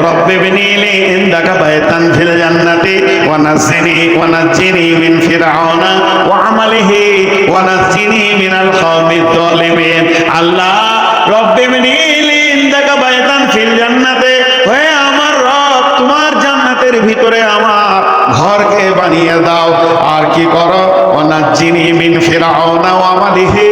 Speaker 1: রব্বি বিনিলি ইনদাকা বাইতান ফিল জান্নাতি ওয়া নাজ্জিনি মিন ফিরআউনা ওয়া আমালিহি ওয়া নাজ্জিনি মিনাল কওমিজ যালিমিন। আল্লাহ, রব্বি বিনিলি ইনদাকা বাইতান ফিল জান্নাতি, হে আমার রব, তোমার জান্নাতের ভিতরে আমার ঘরকে বানিয়ে দাও। আর কি করো? ওয়া নাজ্জিনি মিন ফিরআউনা ওয়া আমালিহি,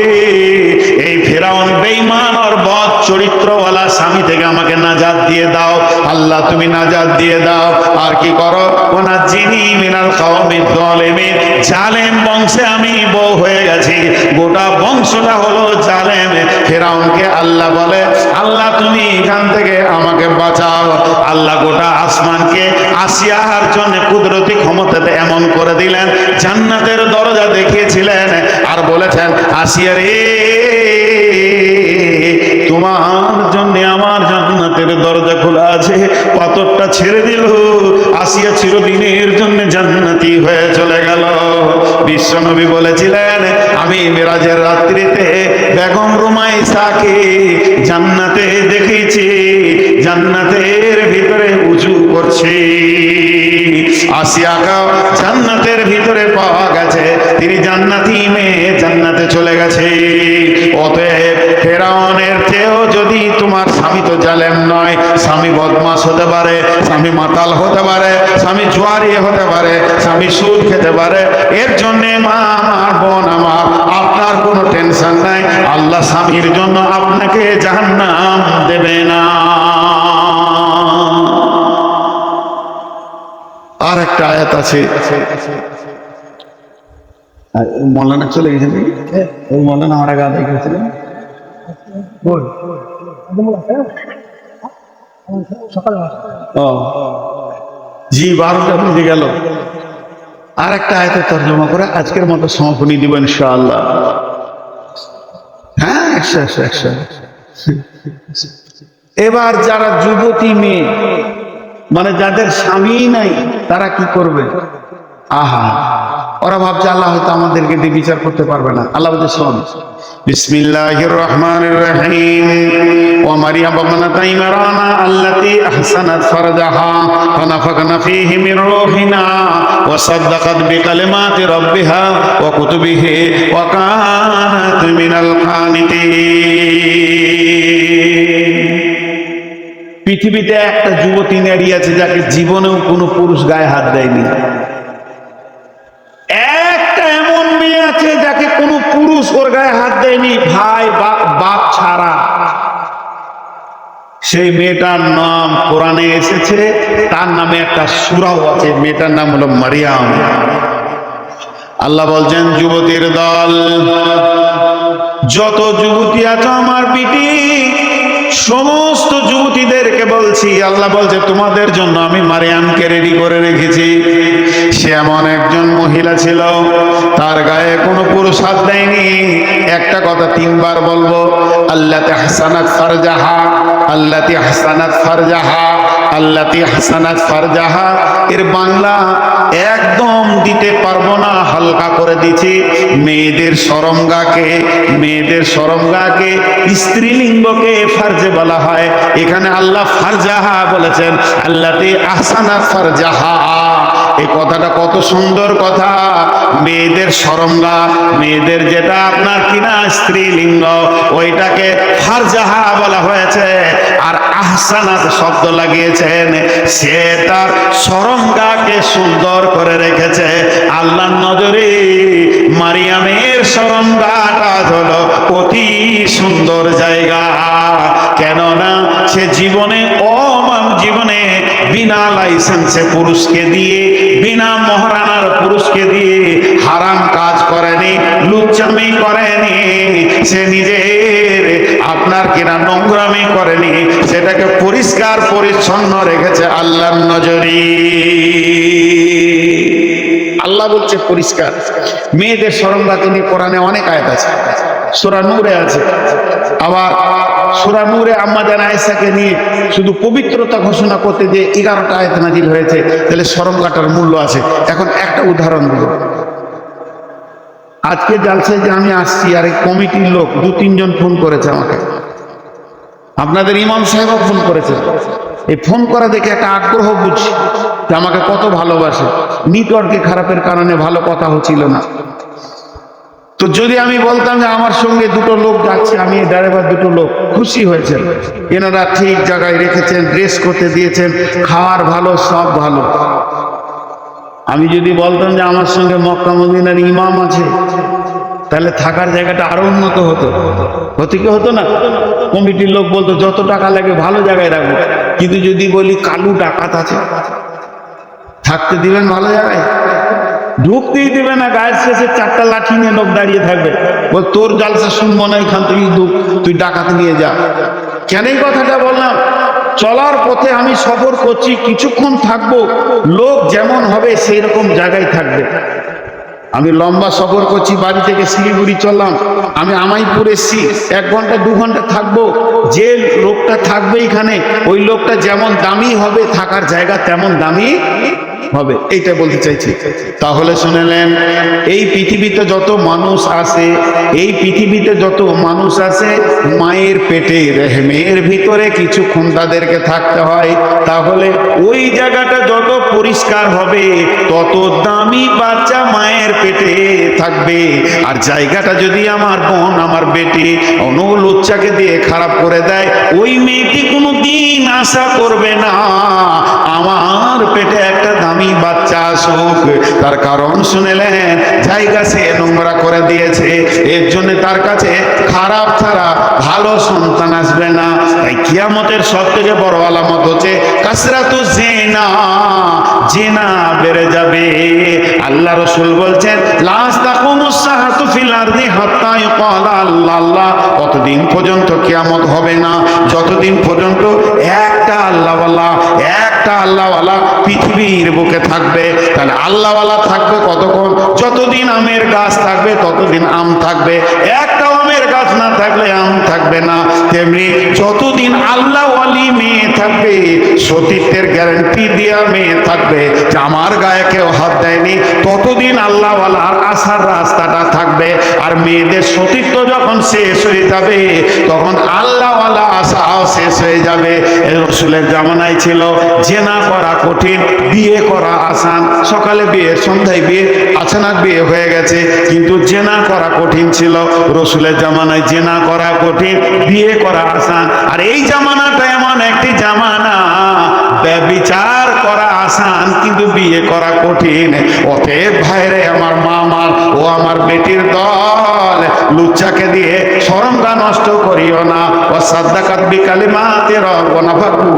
Speaker 1: এই ফেরাউন বেঈমান আর বদ চরিত্রওয়ালা স্বামী থেকে আমাকে নাজাত দিয়ে দাও। আল্লাহ, তুমি নাজাত দিয়ে দাও। আর কি করো? ওয়ানাজ্জিনি মিনাল কওমিজ যালিমিন, জালেম বংশে আমি বউ হয়ে গেছি, গোটা বংশটা হলো জালেম। ফেরাউনকে আল্লাহ বলে, আল্লাহ তুমি এখান থেকে আমাকে বাঁচাও। আল্লাহ গোটা আসমানকে আসিয়ার জন্য কুদরতি ক্ষমতাতে এমন করে দিলেন, জান্নাতের দরজা দেখিয়েছিলেন আর বলেছেন, আসিয়া রে, তোমার জন্য আমার জান্নাতের দরজা খোলা আছে। পাথরটা ছেড়ে দিল, আসিয়া চিরদিনের জন্য জান্নাতি হয়ে চলে গেল। বিশ্বনবী বলেছিলেন, আমি মেরাজের রাত্রিতে বেগম রুমাইসাকে জান্নাতে দেখেছি, জান্নাতের ভিতরে উজু করছে। আসিয়াকে জান্নাতের ভিতরে পাওয়া গেছে, তিনি জান্নাতি মেয়ে, জান্নাতে চলে গেছে। অতএব ফেরাউনের চেয়েও যদি তোমার স্বামী তো জালেম নয়, স্বামী বদমাশ হতে পারে, স্বামী মাতাল হতে পারে, স্বামী জুয়ারি হতে পারে, স্বামী সুদ খেতে পারে, এর জন্য মা আমার, বোন আমার, আপনার কোনো টেনশন নাই। আল্লাহ স্বামীর জন্য আপনাকে জাহান্নাম দেবে না। আর একটা আয়াত আছে, মৌলানা চলে গেছেন, ওই মৌলানা আমার আগে আদায় করেছিলেন। জি 12টা বেজে গেল। আর একটা আয়াতের তর্জমা করে আজকের মতো সমাপনী দিব ইনশাআল্লাহ। হ্যাঁ 100। এবার যারা যুবতী মেয়ে, মানে যাদের স্বামী নাই, তারা কি করবে? আহা, ওরা ভাবছে আল্লাহ হয়তো আমাদেরকে দিয়ে বিচার করতে পারবে না। আল্লাহ বলতে শোন, বিসমিল্লাহির রহমানির রহিম, ওয়া মারিয়াম বানাতা ইমরান আল্লাতী আহসানাত ফারজাহা ফানাফাখনা ফীহি মির রূহিনা ওয়া সাদ্দাকাত বিকালিমাতি রাব্বিহা ওয়া কুতুবিহি ওয়া কানাত মিনাল কানিতিন। পৃথিবীতে একটা যুবতী নারী আছে যাকে জীবনেও কোনো পুরুষ গায়ে হাত দেয়নি। একটা এমন মেয়ে আছে যাকে কোনো পুরুষ ওর গায়ে হাত দেয়নি, ভাই বাপ ছাড়া। সেই মেয়েটার নাম কোরআনে এসেছে, তার নামে একটা সূরাও আছে, মেয়েটার নাম হলো মারিয়াম। আল্লাহ বলছেন, যুবতীর দল, যত যুবতী আছো আমার বিটি, সমস্ত যুবতীদেরকে বলছি, আল্লাহ বলছে তোমাদের জন্য আমি মারিয়ামকে রেডি করে রেখেছি। সে এমন একজন মহিলা ছিল, তার গায়ে কোনো পুরুষ হাত দেয়নি। একটা কথা 3 বার বলবো, আল্লাতী আহসানাত ফারজাহা, আল্লাতী আহসানাত ফারজাহা, আল্লাতী আহসানাত ফারজাহা। এর বাংলা একদম দিতে পারবো না, হালকা করে দিচ্ছি। মেয়েদের শরমগাকে, মেয়েদের শরমগাকে, স্ত্রীলিঙ্গকে ফারজে বলা হয়। এখানে আল্লাহ ফারজাহা বলেছেন, আল্লাতী আহসানাত ফারজাহা। এই কথাটা কত সুন্দর কথা। মেয়েদের শরমগা, মেয়েদের যেটা আপনার কিনা স্ত্রীলিঙ্গ, ওইটাকে ফারজাহা বলা হয়েছে। আর আহসানাত শব্দ লাগিয়েছেন, সে তার শরমগাকে সুন্দর করে রেখেছে। আল্লাহর নজরে মারিয়ামের শরমগাটা হলো অতি সুন্দর জায়গা। কেননা সে জীবনে জীবনে বিনা লাইসেন্সে পুরুষকে দিয়ে, বিনা মহারানার পুরুষকে দিয়ে হারাম কাজ করেনি, লুচ্চামি করেনি, সে নিজের আপনার কিনা নোংরামি করেনি, সেটাকে পরিষ্কার পরিচ্ছন্ন রেখেছে আল্লাহর নজরে। আল্লাহ বলছে পরিষ্কার। মেয়েদের শরমগাকে নিয়ে কোরআনে অনেক আয়াত আছে, সূরা নূরে আছে, আবার সূরা নূরে আম্মা জান আয়েশাকে নিয়ে শুধু পবিত্রতা ঘোষণা করতে যে 11টা আয়াত নাজিল হয়েছে, তাহলে শরমগাটার মূল্য আছে। এখন একটা উদাহরণ দেব। আজকে জালসায় যে আমি আসছি, আর এই কমিটির লোক 2-3 জন ফোন করেছে আমাকে, আপনাদের ইমাম সাহেবও ফোন করেছে। এই ফোন করা দেখে একটা আগ্রহ বুঝছি যে আমাকে কত ভালোবাসে। নেটওয়ার্কে খারাপের কারণে ভালো কথা হচ্ছিল না। তো যদি আমি বলতাম যে আমার সঙ্গে 2টো লোক যাচ্ছে, আমি ড্রাইভার 2টো লোক, খুশি হয়েছেন, এনারা ঠিক জায়গায় রেখেছেন, ড্রেস করতে দিয়েছেন, খাওয়ার ভালো, সব ভালো। আমি যদি বলতাম যে আমার সঙ্গে মক্কা মদিনার ইমাম আছে, তাহলে থাকার জায়গাটা আরো উন্নত হতো। হতে কি হতো না? কমিটির লোক বলতো যত টাকা লাগে ভালো জায়গায় রাখবো, কিন্তু যদি বলি কালু ডাকাত আছে, থাকতে দিবেন ভালো জায়গায়? ঢুকতেই দিবে না। গায়ের শেষে 4টা লাঠি নিয়ে লোক দাঁড়িয়ে থাকবে, বল তোর জালসা শুনবো না, এখান থেকে তুই ডাকাত নিয়ে যা। কেন এই কথাটা বললাম? চলার পথে আমি সফর করছি, কিছুক্ষণ থাকবো, লোক যেমন হবে সেই রকম জায়গায় থাকবে। আমি লম্বা সফর করছি, বাড়ি থেকে শিলিগুড়ি চললাম, আমি আমাইপুর এসছি, 1 ঘন্টা 2 ঘন্টা থাকবো। যে লোকটা থাকবে এখানে, ওই লোকটা যেমন দামি হবে, থাকার জায়গা তেমন দামি হবে, এইটা বলতে চাইছি। তাহলে শুনেলেন, এই পৃথিবীতে যত মানুষ আছে, এই পৃথিবীতে যত মানুষ আছে, মায়ের পেটে রেহমের ভিতরে কিছুক্ষণ তাদেরকে থাকতে হয়। তাহলে ওই জায়গাটা যত পরিষ্কার হবে, তত দামি বাচ্চা মায়ের পেটে থাকবে। আর জায়গাটা যদি আমার বোন, আমার বেটি অনুলুচ্চাকে দিয়ে খারাপ করে দেয়, ওই মেয়েটি কোনো দিন আশা করবে না আমার পেটে একটা দামি বাচ্চা আসুক। তার কারণ শুনেলেন, জায়গা সে নোংরা করে দিয়েছে, এর জন্য তার কাছে খারাপ ছাড়া ভালো সন্তান আসবে না। তাই কিয়ামতের সব থেকে বড় আলামত হচ্ছে কাসরাতু জিনা, জিনা বেড়ে যাবে। আল্লাহ রাসূল বলছেন, লা তাকুমুস সাআতু ফিল আরদি হাত্তা ইউকালা আল্লাহ আল্লাহ, ততদিন পর্যন্ত কিয়ামত হবে না যতদিন পর্যন্ত একটা আল্লাহওয়ালা পৃথিবীর বুকে থাকবে। তাহলে আল্লাহওয়ালা থাকবে কতক্ষণ? যতদিন আমের গাছ থাকবে ততদিন আম থাকবে, একটা আমের গাছ না থাকলে আম থাকবে না। তেমনি যতদিন আল্লাহওয়ালি মেয়ে থাকবে, সতীত্বের গ্যারান্টি দেওয়া মেয়ে থাকবে যে আমার গায়ে কেউ হাত দেয়নি, ততদিন আল্লাহওয়ালার আসার রাস্তাটা থাকবে। আর মেয়েদের সতীত্ব যখন শেষ হয়ে যাবে, তখন আল্লাহওয়ালা আশাও শেষ হয়ে যাবে। রাসূলের জামানায় ছিল জেনা করা কঠিন, বিয়ে করা আসান। সকালে বিয়ে, সন্ধ্যায় বিয়ে, আচানক বিয়ে হয়ে গেছে, কিন্তু জেনা করা কঠিন ছিল। রাসূলের জামানায় জেনা করা কঠিন, বিয়ে করা আসান। আর এই জামানাটা এমন একটি জামানা, ব্যভিচার করা আসান কিন্তু বিয়ে করা কঠিন। অতএব ভাইরে আমার, মা আমার, ও আমার বেটির দল, লুচ্চাকে দিয়ে শরমটা নষ্ট করিও না। ও সাদ্দাকাত বিকালিমাতি রব্বিনা ফাকু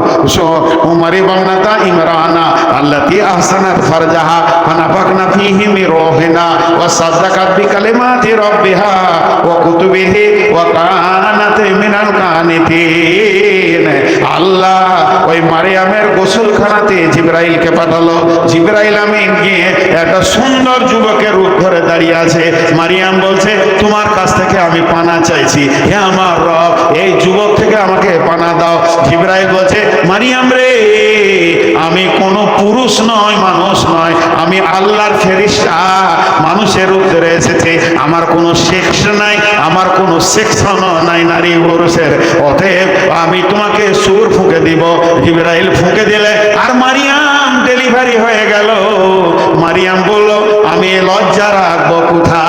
Speaker 1: উমর ইবনাতা ইমরানা আল্লাতী আহসানাত ফারজাহা ফানাফাকনা ফীহি মির রূহিনা ওয়া সাদ্দাকাত বিকালিমাতি রব্বিহা ওয়া কুতুবিহি ওয়া কানাত মিনাল কানিতিন। আল্লাহ ওই মারিয়ামের গোসলখানাতে জিবরাইলকে পাঠালো। জিবরাইল আমিন গিয়ে একটা সুন্দর যুবকের রূপ ধরে দাঁড়িয়ে আছে। মারিয়াম বলছে, তোমার কাছ থেকে আমি পানা চাইছি, হে আমার রব, এই যুবক থেকে আমাকে পানা দাও। জিবরাইল বলছে, মারিয়াম রে, আমি কোনো পুরুষ নয়, মানুষ নয়, আমি আল্লাহর ফেরেশতা, মানুষের রূপ ধরে এসেছে। আমার কোনো সেক্স নাই, আমার কোনো সেকশনও নাই নারী পুরুষের। অতএব আমি তোমাকে সুর ফুঁকে দিব। জিবরাইল ফুঁকে দিলে আর মারিয়াম ডেলিভারি হয়ে গেল। মারিয়াম বলল, আমি লজ্জা রাখবো কোথা,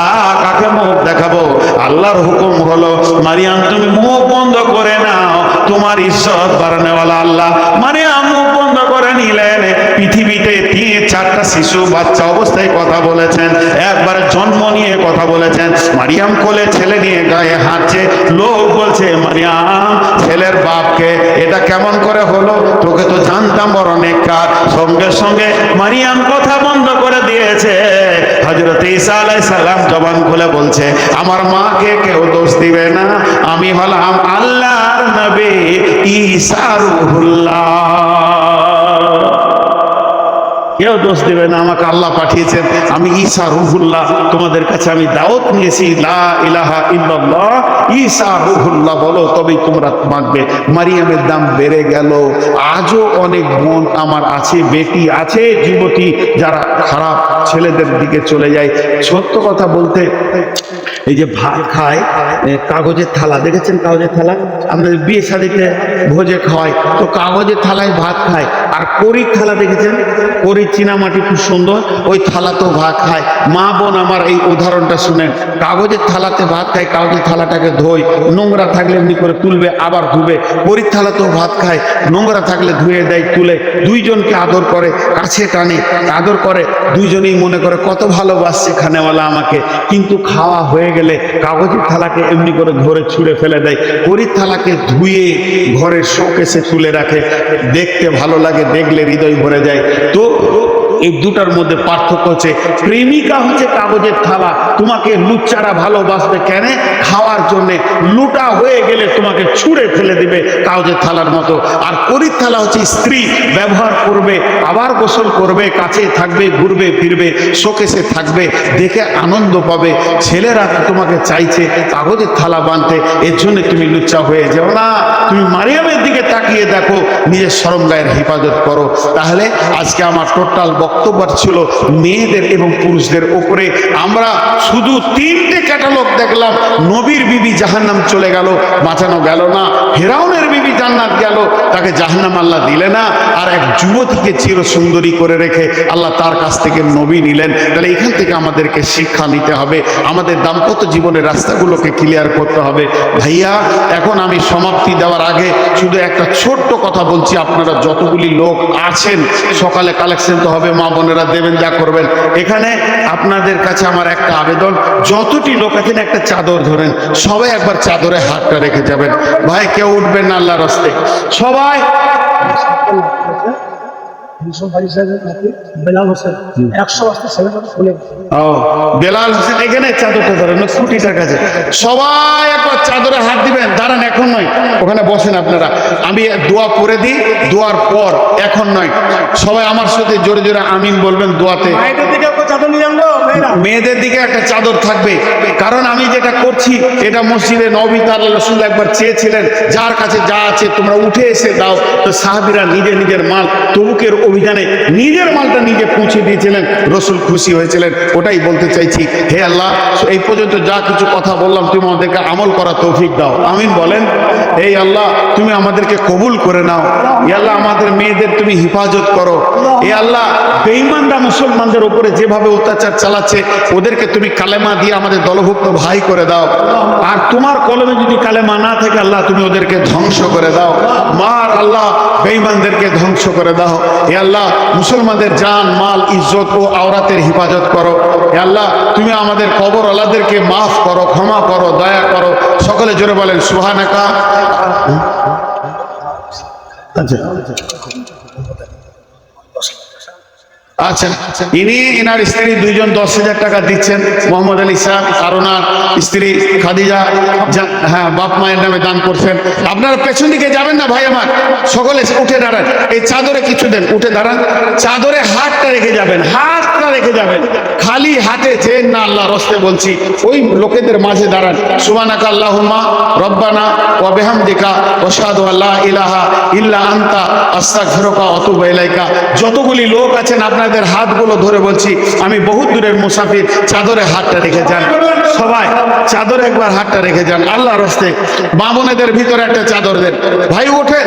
Speaker 1: কাকে মুখ দেখাবো? আল্লাহর হুকুম হলো, মারিয়াম তুমি মুখ বন্ধ করে নাও, তোমার ইজ্জত বাড়ানোওয়ালা আল্লাহ। মারিয়াম মুখ বন্ধ করে নিলেন। পৃথিবীতে 3-4টা শিশু বাচ্চা অবস্থায় কথা বলেছেন, একবার জন্ম নিয়ে কথা বলেছেন। মারিয়াম কোলে ছেলে নিয়ে গায়ে হাঁটছে, লোক বলছে, মারিয়াম ছেলের বাপকে, এটা কেমন করে হলো? তোকে তো জানতাম বড় নেককার। সঙ্গে সঙ্গে মারিয়াম কথা বন্ধ করে দিয়েছে। হযরত ঈসা আলাইহিস সালাম জবান খুলে বলছে, আমার মাকে কেউ দোষ দিবে না, আমি হলাম আল্লাহর নবী ঈসা রূহুল্লাহ। কেউ দোষ দেবে না, আমাকে আল্লাহ পাঠিয়েছেন, আমি ঈসা রূহুল্লাহ। তোমাদের কাছে আমি দাওয়াত নিয়েছি, লা ইলাহা ইল্লাল্লাহ, ঈসা রূহুল্লাহ বলো, তবেই তোমরা মানবে। মারিয়ামের দাম বেড়ে গেল। আজও অনেক বোন আমার আছে, বেটি আছে, যুবতী, যারা খারাপ ছেলেদের দিকে চলে যায়। সত্য কথা বলতে, এই যে ভাত খায় কাগজের থালা, দেখেছেন কাগজের থালা? আমাদের বিয়ে শাদীতে ভোজে খাওয়ায়, তো কাগজের থালায় ভাত খায়। আর কড়ির থালা দেখেছেন? কড়ির চীনামাটি খুব সুন্দর, ওই থালাতেও ভাত খায়। মা বোন আমার এই উদাহরণটা শুনেন, কাগজের থালাতে ভাত খায়, কাগজের থালাটাকে ধোয়, নোংরা থাকলে এমনি করে তুলবে, আবার ধুবে। কড়ির থালাতেও ভাত খায়, নোংরা থাকলে ধুয়ে দেয়, তুলে। দুইজনকে আদর করে, কাছে টানে, আদর করে, দুইজনেই মনে করে কত ভালোবাসছে খানেওয়ালা আমাকে। কিন্তু খাওয়া হয়ে গেলে কাগজের থালাকে এমনি করে ঘরে ছুঁড়ে ফেলে দেয়। কড়ির থালাকে ধুয়ে ঘরের শোকেসে তুলে রাখে, দেখতে ভালো লাগে, দেখলে হৃদয় ভরে যায়। তো এই দুটার মধ্যে পার্থক্য হচ্ছে, প্রেমিকা হচ্ছে কাগজের থালা, তোমাকে লুচ্চারা ভালোবাসবে কেন? খাওয়ার জন্যে। লুটা হয়ে গেলে তোমাকে ছুঁড়ে ফেলে দিবে কাগজের থালার মতো। আর করির থালা হচ্ছে স্ত্রী, ব্যবহার করবে, আবার গোসল করবে, কাছে থাকবে, ঘুরবে ফিরবে, শোকেসে থাকবে, দেখে আনন্দ পাবে। ছেলেরা তোমাকে চাইছে কাগজের থালা বানতে, এর জন্য তুমি লুচ্চা হয়ে যাও না। তুমি মারিয়ামের দিকে তাকিয়ে দেখো, নিজের শরম গায়ের হেফাজত করো। তাহলে আজকে আমার টোটাল বক্তব্য ছিল মেয়েদের এবং পুরুষদের উপরে। আমরা শুধু 3টে ক্যাটালগ দেখলাম। নবীর বিবি জাহান্নাম চলে গেল, বাঁচানো গেল না। ফেরাউনের বিবি জান্নাত গেল, তাকে জাহান্নাম আল্লাহ দিলে না। আর এক যুবতীকে চির সুন্দরী করে রেখে আল্লাহ তার কাছ থেকে নবী নিলেন। তাহলে এখান থেকে আমাদেরকে শিক্ষা নিতে হবে, আমাদের দাম্পত্য জীবনের রাস্তাগুলোকে ক্লিয়ার করতে হবে। ভাইয়া, এখন আমি সমাপ্তি দেওয়ার আগে শুধু একটা ছোট্ট কথা বলছি। আপনারা যতগুলি লোক আছেন, সকালে কালেকশন তো হবে, মা বোনেরা দেবেন, যা করবেন। এখানে আপনাদের কাছে আমার একটা আবেদন, যতটি লোক আছেন একটা চাদর ধরেন, সবাই একবার চাদরে হাতটা রেখে যাবেন। ভাই কেউ উঠবেন না আল্লাহর রাস্তে, সবাই।
Speaker 2: বেলাল হোসেন 100
Speaker 1: বেলাল হোসেন এখানে চাদরটা ধরেন, স্কুটিটার কাছে সবাই একবার চাদরে হাত দিবেন। দাঁড়ান, এখন নয়, ওখানে বসেন আপনারা। আমি দোয়া করে দিই, দোয়ার পর, এখন নয়। সবাই আমার সাথে জোরে জোরে আমিন বলবেন দোয়াতে। মেয়েদের দিকে একটা চাদর থাকবে, কারণ আমি যেটা করছি এটা মসজিদে নববীতে আল্লাহ রাসূল একবার চেয়েছিলেন, যার কাছে যা আছে তোমরা উঠে এসে দাও। তো সাহাবীরা নিজের মাল তবুকের অভিযানে নিজের মালটা নিজে পৌঁছে দিয়েছিলেন, রসুল খুশি হয়েছিলেন। ওটাই বলতে চাইছি। হে আল্লাহ, এই পর্যন্ত যা কিছু কথা বললাম তুমি আমাদেরকে আমল করা তৌফিক দাও, আমিন বলেন। এই আল্লাহ, তুমি আমাদেরকে কবুল করে নাও। এই আল্লাহ, আমাদের মেয়েদের তুমি হেফাজত করো। এই আল্লাহ, বেঈমানরা মুসলমানদের উপরে যেভাবে অত্যাচার চালাচ্ছে, ওদেরকে তুমি কালেমা দিয়ে আমাদের দলভুক্ত ভাই করে দাও। আর তোমার কলমে যদি কালেমা না থাকে আল্লাহ, তুমি ওদেরকে ধ্বংস করে দাও। মার আল্লাহ, বেঈমানদেরকে ধ্বংস করে দাও। হে আল্লাহ, মুসলমানদের জান, মাল, ইজ্জত ও আওরাতের হেফাজত করো। হে আল্লাহ, তুমি আমাদের কবর আল্লাহদেরকে মাফ করো, ক্ষমা করো, দয়া করো। সকলে জোরে বলেন সুবহানাকা। আচ্ছা, ইনি এনার স্ত্রী দুইজন 10,000 টাকা দিচ্ছেন। মোহাম্মদ আলী সাহেব আর ওনার স্ত্রী খাদিজা, হ্যাঁ, বাপ মায়ের নামে দান করছেন। আপনারা পেছন দিকে যাবেন না ভাই আমার, সকলে উঠে দাঁড়ান। এই চাদরে কিছু দেন, উঠে দাঁড়ান। চাদরে হাতটা রেখে যাবেন, হাতটা রেখে যাবেন, খালি হাতে চেন না, আল্লাহ রস্তে বলছি। ওই লোকেদের মাঝে দাঁড়ান। সুবহানাকা আল্লাহুম্মা রব্বানা ওয়া বিহামদিকা আশহাদু আল্লা ইলাহা ইল্লা আনতা আস্তাগফিরুকা ওয়া আতুবু ইলাইকা। যতগুলি লোক আছেন আপনাদের হাতগুলো ধরে বলছি, আমি বহুত দূরের মুসাফির, চাদরে হাতটা রেখে যান। সবাই চাদরে একবার হাতটা রেখে যান আল্লাহর রাস্তে। মা বোনেদের ভিতরে একটা চাদর দেন। ভাই ওঠেন,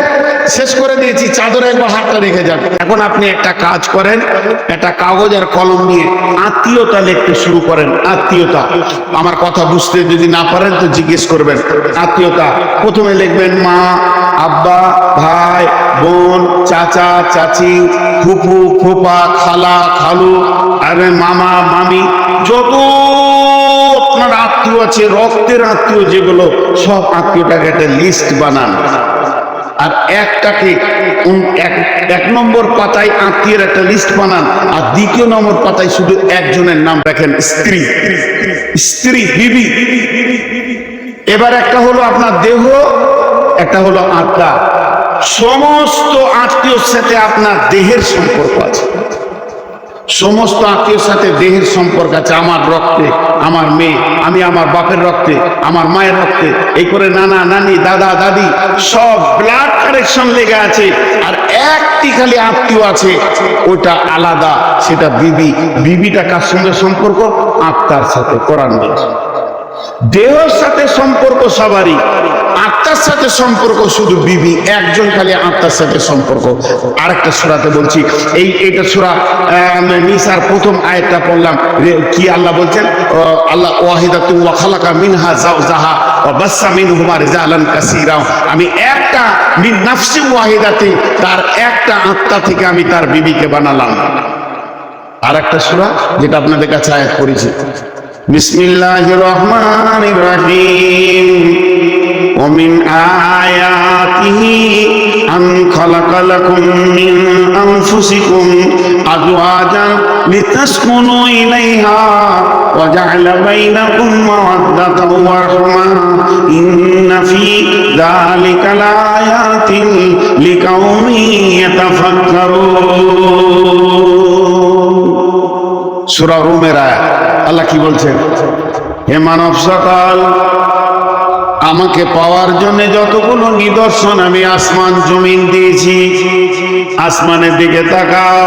Speaker 1: শেষ করে দিয়েছি, চাদরে একবার হাতটা রেখে যান। এখন আপনি একটা কাজ করেন, একটা কাগজ আর কলম নিয়ে আত্মীয়তা লিখতে শুরু করেন। আত্মীয়তা, আমার কথা বুঝতে যদি না পারেন তো জিজ্ঞেস করবেন। আত্মীয়তা প্রথমে লিখবেন মা, আব্বা, ভাই, বোন, চাচা, চাচি, ফুফু, ফুফা, খালা, খালু, আর মামা, মামি, যত আপনার আত্মীয় আছে, রক্তের আত্মীয় যেগুলো, সব আত্মীয়টাকে একটা লিস্ট বানান। আর একটাকে এক নম্বর পাতায় আত্মীয়ের একটা লিস্ট বানান, আর দ্বিতীয় নম্বর পাতায় শুধু একজনের নাম রাখেন, স্ত্রী, স্ত্রী, বিবি। এবার একটা হলো আপনার দেহ, একটা হলো আত্মা। সমস্ত আত্মীয়র সাথে আপনার দেহের সম্পর্ক আছে, সমস্ত আত্মীয়র সাথে দেহের সম্পর্ক আছে। আমার রক্তে আমার মেয়ে, আমি আমার বাপের রক্তে, আমার মায়ের রক্তে, এই করে নানা নানি, দাদা দাদি, সব ব্লাড কানেকশন লেগে আছে। আর একটি খালি আত্মীয় আছে, ওটা আলাদা, সেটা বিবি। বিবিটা কার সঙ্গে সম্পর্ক? আত্মার সাথে। কোরআন বলছে দেহের সাথে সম্পর্ক সবারই, আত্মার সাথে সম্পর্ক শুধু বিবি একজন, খালি আত্মার সাথে সম্পর্ক। আরেকটা সূরাতে বলছি, এইটা সূরা নিসার প্রথম আয়াতটা পড়লাম, কি আল্লাহ বলছেন? আল্লাহ ওয়াহিদাতু ওয়া খালাকা মিনহা যাওজাহা ওয়া বাসসা মিনহুমা রিজালান কাসীরা। আমি একটা মিন নাফসি ওয়াহিদাতি, তার একটা আত্মা থেকে আমি তার বিবিকে বানালাম। আরেকটা সূরা যেটা আপনাদের কাছে আয়াত পড়েছি, বিসমিল্লাহির রহমানির রহিম। ومن آياته أن خلق لكم من أنفسكم أزواجا لتسكنوا إليها وجعل بينكم مودة ورحمة إن في ذلك لآيات لقوم يتفكرون সূরা রুমের আয়াত। আল্লাহ কি বলছেন? হে মানব সকল, আমাকে পাওয়ার জন্য যতগুলো নিদর্শন আমি আসমান জমিন দিয়েছি, আসমানের দিকে তাকাও,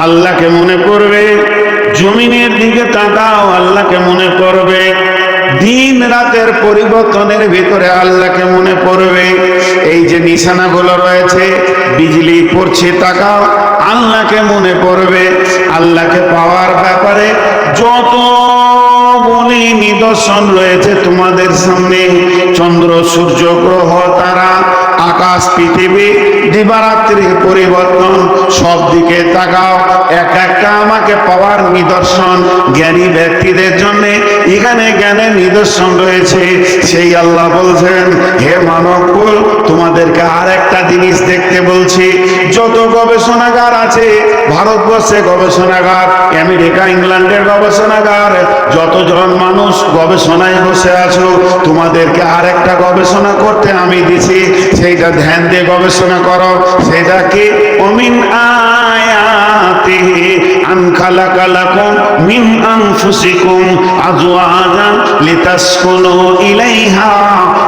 Speaker 1: আল্লাহকে মনে করবে। জমিনের দিকে তাকাও, আল্লাহকে মনে করবে। দিন রাতের পরিবর্তনের ভিতরে আল্লাহকে মনে পড়বে। এই যে নিশানাগুলো রয়েছে, বিজলি পড়ছে, তাকাও, আল্লাহকে মনে পড়বে। আল্লাহকে পাওয়ার ব্যাপারে যত বলি নিদর্শন রয়েছে তোমাদের সামনে, চন্দ্র সূর্য গ্রহ তারা আকাশ পৃথিবী দিবারাত্রির পরিবর্তন, সব দিকে তাকাও, এক একটা আমাকে পাওয়ার নিদর্শন। জ্ঞানী ব্যক্তিদের জন্য এখানে জ্ঞানের নিদর্শন রয়েছে। সেই আল্লাহ বলছেন, হে মানবকুল, তোমাদেরকে আর একটা জিনিস দেখতে বলছি। যত গবেষণাগার আছে ভারতবর্ষে, গবেষণাগার আমেরিকা ইংল্যান্ডের গবেষণাগার, যতজন মানুষ গবেষণায় বসে আছো, তোমাদেরকে আর একটা গবেষণা করতে আমি দিছি। সেইটা ধ্যান দিয়ে গবেষণা করো। সেটা কি? অমিন আয়াতিহি আন খালাকা লাকুম মিন আনফুসিকুম আজওয়াজান লিতাসকুনু ইলাইহা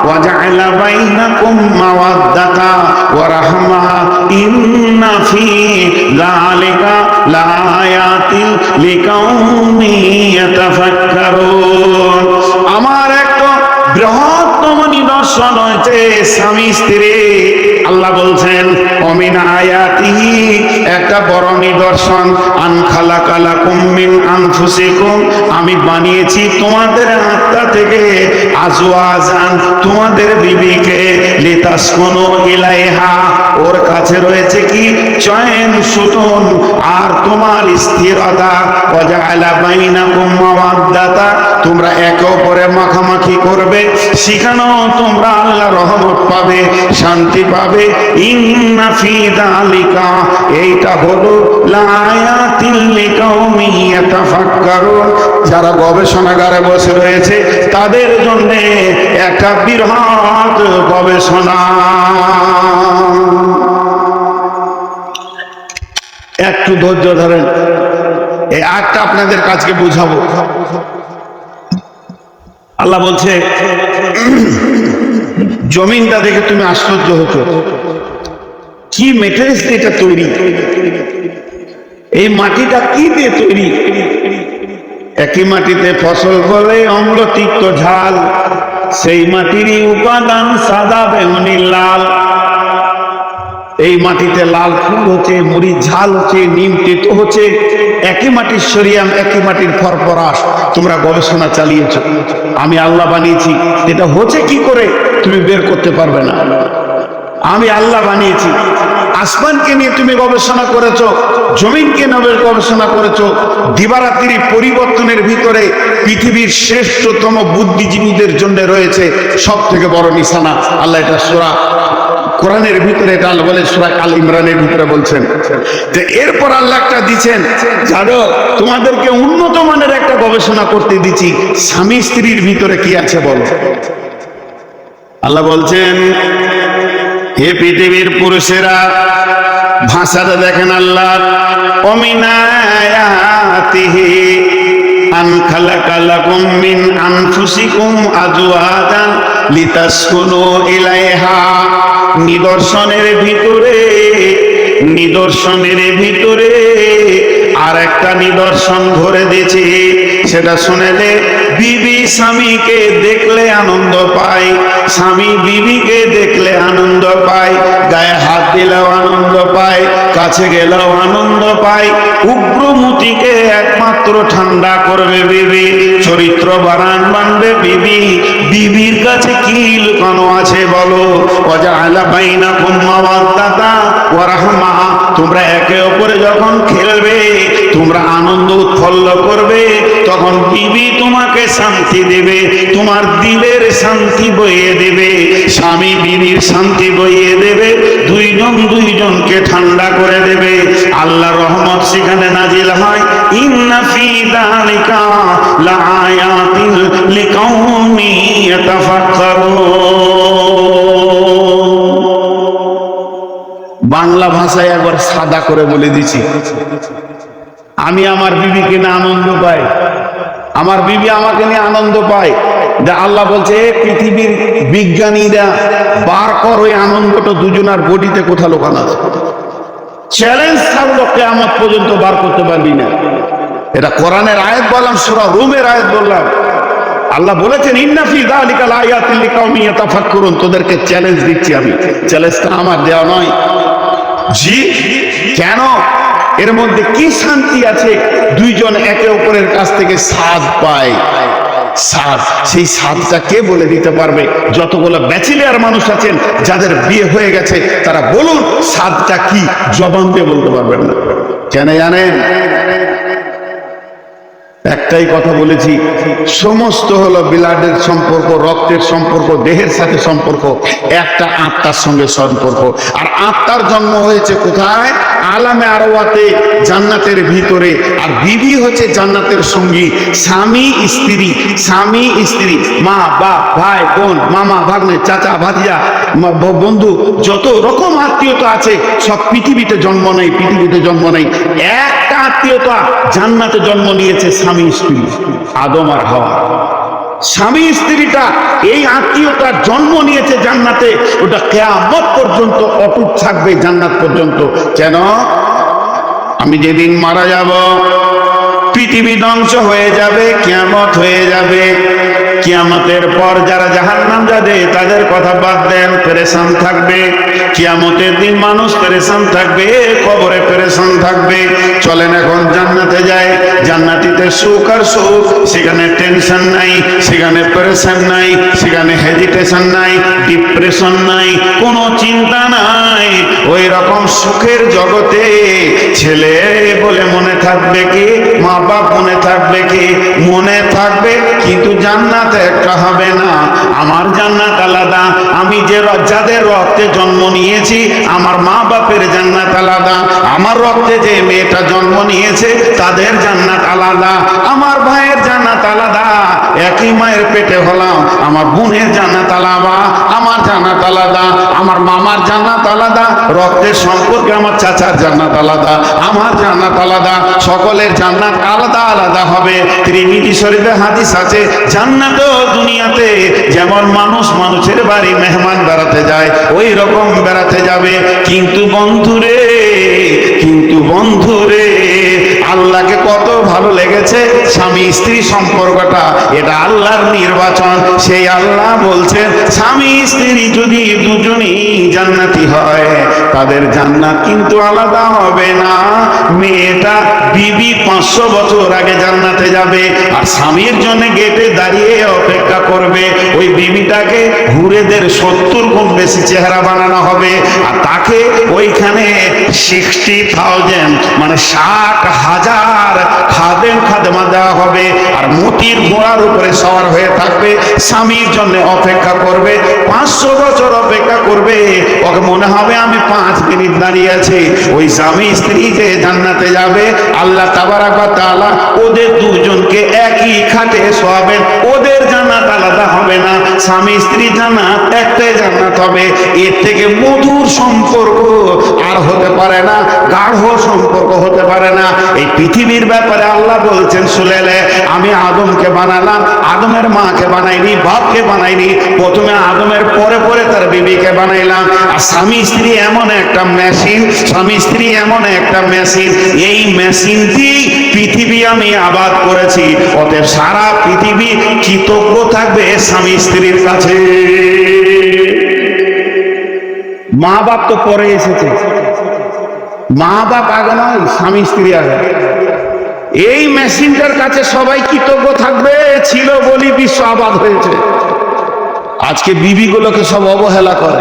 Speaker 1: ওয়া জাআলা বাইনাকুম মাওয়াদ্দাতা ওয়া রাহমা ইন্না ফি যালিকা লাআয়াতিন লিকাউমি ইয়াতাফাক্কারুন। আমার একটা বৃহত্তম নিদর্শন হয়েছে স্বামী স্ত্রী। আল্লাহ বলছেন, অমিন আয়াতিহি, একটা বড় নিদর্শন, আন খালাকা লাকুম মিন আনফুসিকুম, আমি বানিয়েছি তোমাদের আত্মা থেকে, আজওয়াজান, তোমাদের বিবিকে, লিতাসকুনু ইলাইহা, ওর কাছে রয়েছে কি? চয়ন সুতন আর তোমার স্থিরতা। ওয়া জাআলা বাইনাকুম মাওয়াদ্দাতা, তোমরা একে অপরে মাখামাখি করবে, সেখানেও তোমরা আল্লাহ রহমত পাবে, শান্তি পাবে। ইন্না ফি যালিকা, এইটা হলো লাআয়াতিন লিকাউমি ইয়াতাফাক্কারুন, যারা গবেষণাগারে বসে রয়েছে তাদের জন্য একটা বৃহৎ গবেষণা। একটু ধৈর্য ধরেন, এই আয়াতটা আপনাদের কাছে বুঝাবো। আল্লাহ বলছে, জমিনটা দেখে তুমি আশ্চর্য হতো, কি মেটেরিয়ালস দিয়ে এটা তৈরি, এই মাটিটা কি দিয়ে তৈরি। একই মাটিতে ফসল ফলে অম্ল তিক্ত ঝাল, সেই মাটিরই উপাদান সাদা বেগুনি লাল। এই মাটিতে লাল ফুল হচ্ছে, মুড়ি ঝাল হচ্ছে, নিম তেতো হচ্ছে। একই মাটির সরিয়াম, একই মাটির ফরফরাস। তোমরা গবেষণা চালিয়েছো, আমি আল্লাহ বানিয়েছি। এটা হচ্ছে কি করে তুমি বের করতে পারবে না। আমি আল্লাহ বানিয়েছি। আসমানকে নিয়ে তুমি গবেষণা করেছো, জমিনকে নিয়ে গবেষণা করেছো। দিবারাত্রি পরিবর্তনের ভিতরে পৃথিবীর শ্রেষ্ঠতম বুদ্ধিজীবীদের জন্য রয়েছে সব থেকে বড় নিশানা। আল্লাহ এটা সূরা কোরআনের ভিতরে এটা আল্লাহ বলে, সূরা আল ইমরানের ভিতরে বলছেন যে এরপর আল্লাহ একটা দিচ্ছেন, জানো তোমাদেরকে উন্নত মানের একটা গবেষণা করতে দিচ্ছি, স্বামী স্ত্রীর ভিতরে কি আছে বলো। আল্লাহ বলছেন, হে পৃথিবীর পুরুষেরা, ভাষাটা দেখেন আল্লাহ, অমিন আয়াতিহি আন খালাকা লাকুম মিন আনফুসিকুম আজওয়াজান লিতাসকুনু ইলাইহা, নিদর্শনের ভিতরে আর একটা নিদর্শন ধরে দিয়েছি। সেটা শুনেলে বিবি স্বামীকে দেখলে আনন্দ পায়, স্বামী বিবিকে দেখলে আনন্দ পায়, গায়ে হাত দিলেও আনন্দ পায়, কাছে গেলেও আনন্দ পায়। উগ্রমতিকে একমাত্র ঠান্ডা করবে বিবি, চরিত্র বানাবে বিবি। বিবির কাছে কি লুকানো আছে বলো। ওয়াজআলা বাইনাকুম মাওয়াদ্দাতা ওয়া রাহমা, তোমরা একে অপরে যখন খেলবে, তোমরা আনন্দ উৎফুল্ল করবে, তখন বিবি তোমাকে শান্তি দেবে, তোমার দিলের শান্তি বইয়ে দেবে, স্বামী বিবির শান্তি বইয়ে দেবে, দুইজন দুইজনকে ঠান্ডা করে দেবে। আল্লাহ রহমত সেখানে নাজিল হয়। ইন্না ফি যালিকা লাআয়াতিন লিকাউমি ইয়াতাফাক্কারুন। বাংলা ভাষায় একবার সাদা করে বলে দিছি, আমি আমার বিবিকে নিয়ে আনন্দ পাই, আমার বিবি আমাকে নিয়ে আনন্দ পায়। আল্লাহ বলছে পৃথিবীর বিজ্ঞানীরা বার কর ওই আনন্দটা দুজনার বডিতে কোথা লোকানো আছে। চ্যালেঞ্জ থাকলো কিয়ামত পর্যন্ত বার করতে পারবি না। এটা কোরআনের আয়াত বললাম, সূরা রুমের আয়াত বললাম। আল্লাহ বলেছেন ইন্না ফি যালিকা লাআয়াতিন লিকাউমি ইয়াতাফাক্কারুন। তোদেরকে চ্যালেঞ্জ দিচ্ছি আমি, চ্যালেঞ্জটা আমার দেওয়া নয়। জি কেন? এর মধ্যে কি শান্তি আছে? দুইজন একে অপরের কাছ থেকে স্বাদ পায়। স্বাদ, সেই স্বাদটা কে বলে দিতে পারবে? যতগুলো ব্যাচেলর মানুষ আছেন যাদের বিয়ে হয়ে গেছে তারা বলুন স্বাদটা কি, জবান দিয়ে বলতে পারবেন না। কেন জানেন? একটাই কথা বলেছি, সমস্ত হলো ব্লাডের সম্পর্ক, রক্তের সম্পর্ক, দেহের সাথে সম্পর্ক, একটা আত্মার সঙ্গে সম্পর্ক। আর আত্মার জন্ম হয়েছে কোথায়? আলামে আরওয়াতে, জান্নাতের ভিতরে। আর বিবি হচ্ছে জান্নাতের সঙ্গী। স্বামী স্ত্রী, স্বামী স্ত্রী, মা বাপ, ভাই বোন, মামা ভাগ্নে, চাচা ভাতিজা, বন্ধু, যত রকম আত্মীয়তা আছে সব পৃথিবীতে জন্ম নেই, পৃথিবীতে জন্ম নেই। একটা আত্মীয়তা জান্নাতে জন্ম নিয়েছে, স্বামী স্ত্রী, আদম আর হাওয়া। স্বামী স্ত্রীটা এই আত্মীয়তার জন্ম নিয়েছে জান্নাতে, ওটা কিয়ামত পর্যন্ত অটুট থাকবে, জান্নাত পর্যন্ত। কেন? আমি যেদিন মারা যাব পৃথিবী ধ্বংস হয়ে যাবে, কিয়ামত হয়ে যাবে। কিয়ামতের পর যারা জাহান্নাম যাবে তাদের কথা বাদ দেন, পেরেশান থাকবে। কিয়ামতের দিন মানুষ পেরেশান থাকবে, কবরে পেরেশান থাকবে। চলেন এখন জান্নাতে যাই। জান্নাতিতে সুখ আর সুখ, সেখানে টেনশন নাই, সেখানে পেরেশান নাই, সেখানে হেজিটেশন নাই, ডিপ্রেশন নাই, কোনো চিন্তা নাই। ওই রকম সুখের জগতে ছেলে বলে মনে থাকবে কি, মা বাপ মনে থাকবে কি? মনে থাকবে, কিন্তু জান্নাত একটা হবে না। আমার জান্নাত আলাদা। আমি যে যাদের রক্তে জন্ম নিয়েছি, আমার মা বাপের জান্নাত আলাদা। আমার রক্তে যে মেয়েটা জন্ম নিয়েছে তাদের জান্নাত আলাদা। আমার ভাইয়ের জান্নাত আলাদা। একই মায়ের পেটে হলাম, আমার বোনের জান্নাত আলাদা, আমার জান্নাত আলাদা। আমার মামার জান্নাত আলাদা, রক্তের সম্পর্কে আমার চাচার জান্নাত আলাদা, আমার জান্নাত আলাদা। সকলের জান্নাত আলাদা আলাদা হবে। তিরমিজি শরীফে হাদিস আছে, জান্নাতও দুনিয়াতে যেমন মানুষ মানুষের বাড়ি মেহমান বেড়াতে যায়, ওই রকম বেড়াতে যাবে। কিন্তু বন্ধুরে, কিন্তু বন্ধুরে, আল্লাহকে কত ভালো লেগেছে স্বামী স্ত্রী সম্পর্কটা। এটা আল্লাহর নির্বাচন। সেই আল্লাহ বলছেন স্বামী স্ত্রী যদি দুজনই জান্নাতি হয়, তাদের জান্নাত কিন্তু আলাদা হবে না। মেয়েটা বিবি 500 বছর আগে জান্নাতে যাবে, আর স্বামীর জন্য গেটে দাঁড়িয়ে অপেক্ষা করবে। ওই বিবিটাকে হুরেদের 70 গুণ বেশি চেহারা বানানো হবে, আর তাকে ওইখানে 60,000 মানে 60,000 খাদেমা দেওয়া হবে। আর মতির ঘোড়ার উপরে সওয়ার হয়ে থাকবে, স্বামীর জন্য অপেক্ষা করবে। 500 বছর অপেক্ষা করবে। ওকে মনে হবে আমি 5 মিনিট দাঁড়িয়ে আছি। ওই স্বামী স্ত্রী যে জান্নাতে যাবে, আল্লাহ তাবারাক ওয়া তাআলা ওদের দুজনকে একই খাটে শোয়াবেন। ওদের জান্নাত আলাদা হবে না, স্বামী স্ত্রী জান্নাত একটাই জান্নাত হবে। এর থেকে মধুর সম্পর্ক আর হতে পারে না, গাঢ় সম্পর্ক হতে পারে না। এই পৃথিবীর ব্যাপারে আল্লাহ বলছেন সুলেলে, আমি আদমকে বানালাম, আদমের মাকে বানাইনি, বাপকে বানাইনি। প্রথমে আদমের পরে পরে তার বিবিকে বানাইলাম। আর স্বামী স্ত্রী এমন একটা মেশিন, স্বামী স্ত্রী এমন একটা মেশিন, এই মেশিনটি পৃথিবী আমি আবাদ করেছি। অতএব সারা পৃথিবী কৃতজ্ঞ থাকবে স্বামী স্ত্রীর কাছে। মা বাপ তো পরে এসেছে, মা বাপ আগে নয়, স্বামী স্ত্রী আগে। এই মেশিনটার কাছে সবাই কৃতজ্ঞ থাকবে, ছিল বলি বিশ্ব আবাদ হয়েছে। আজকে বিবিগুলোকে সব অবহেলা করে।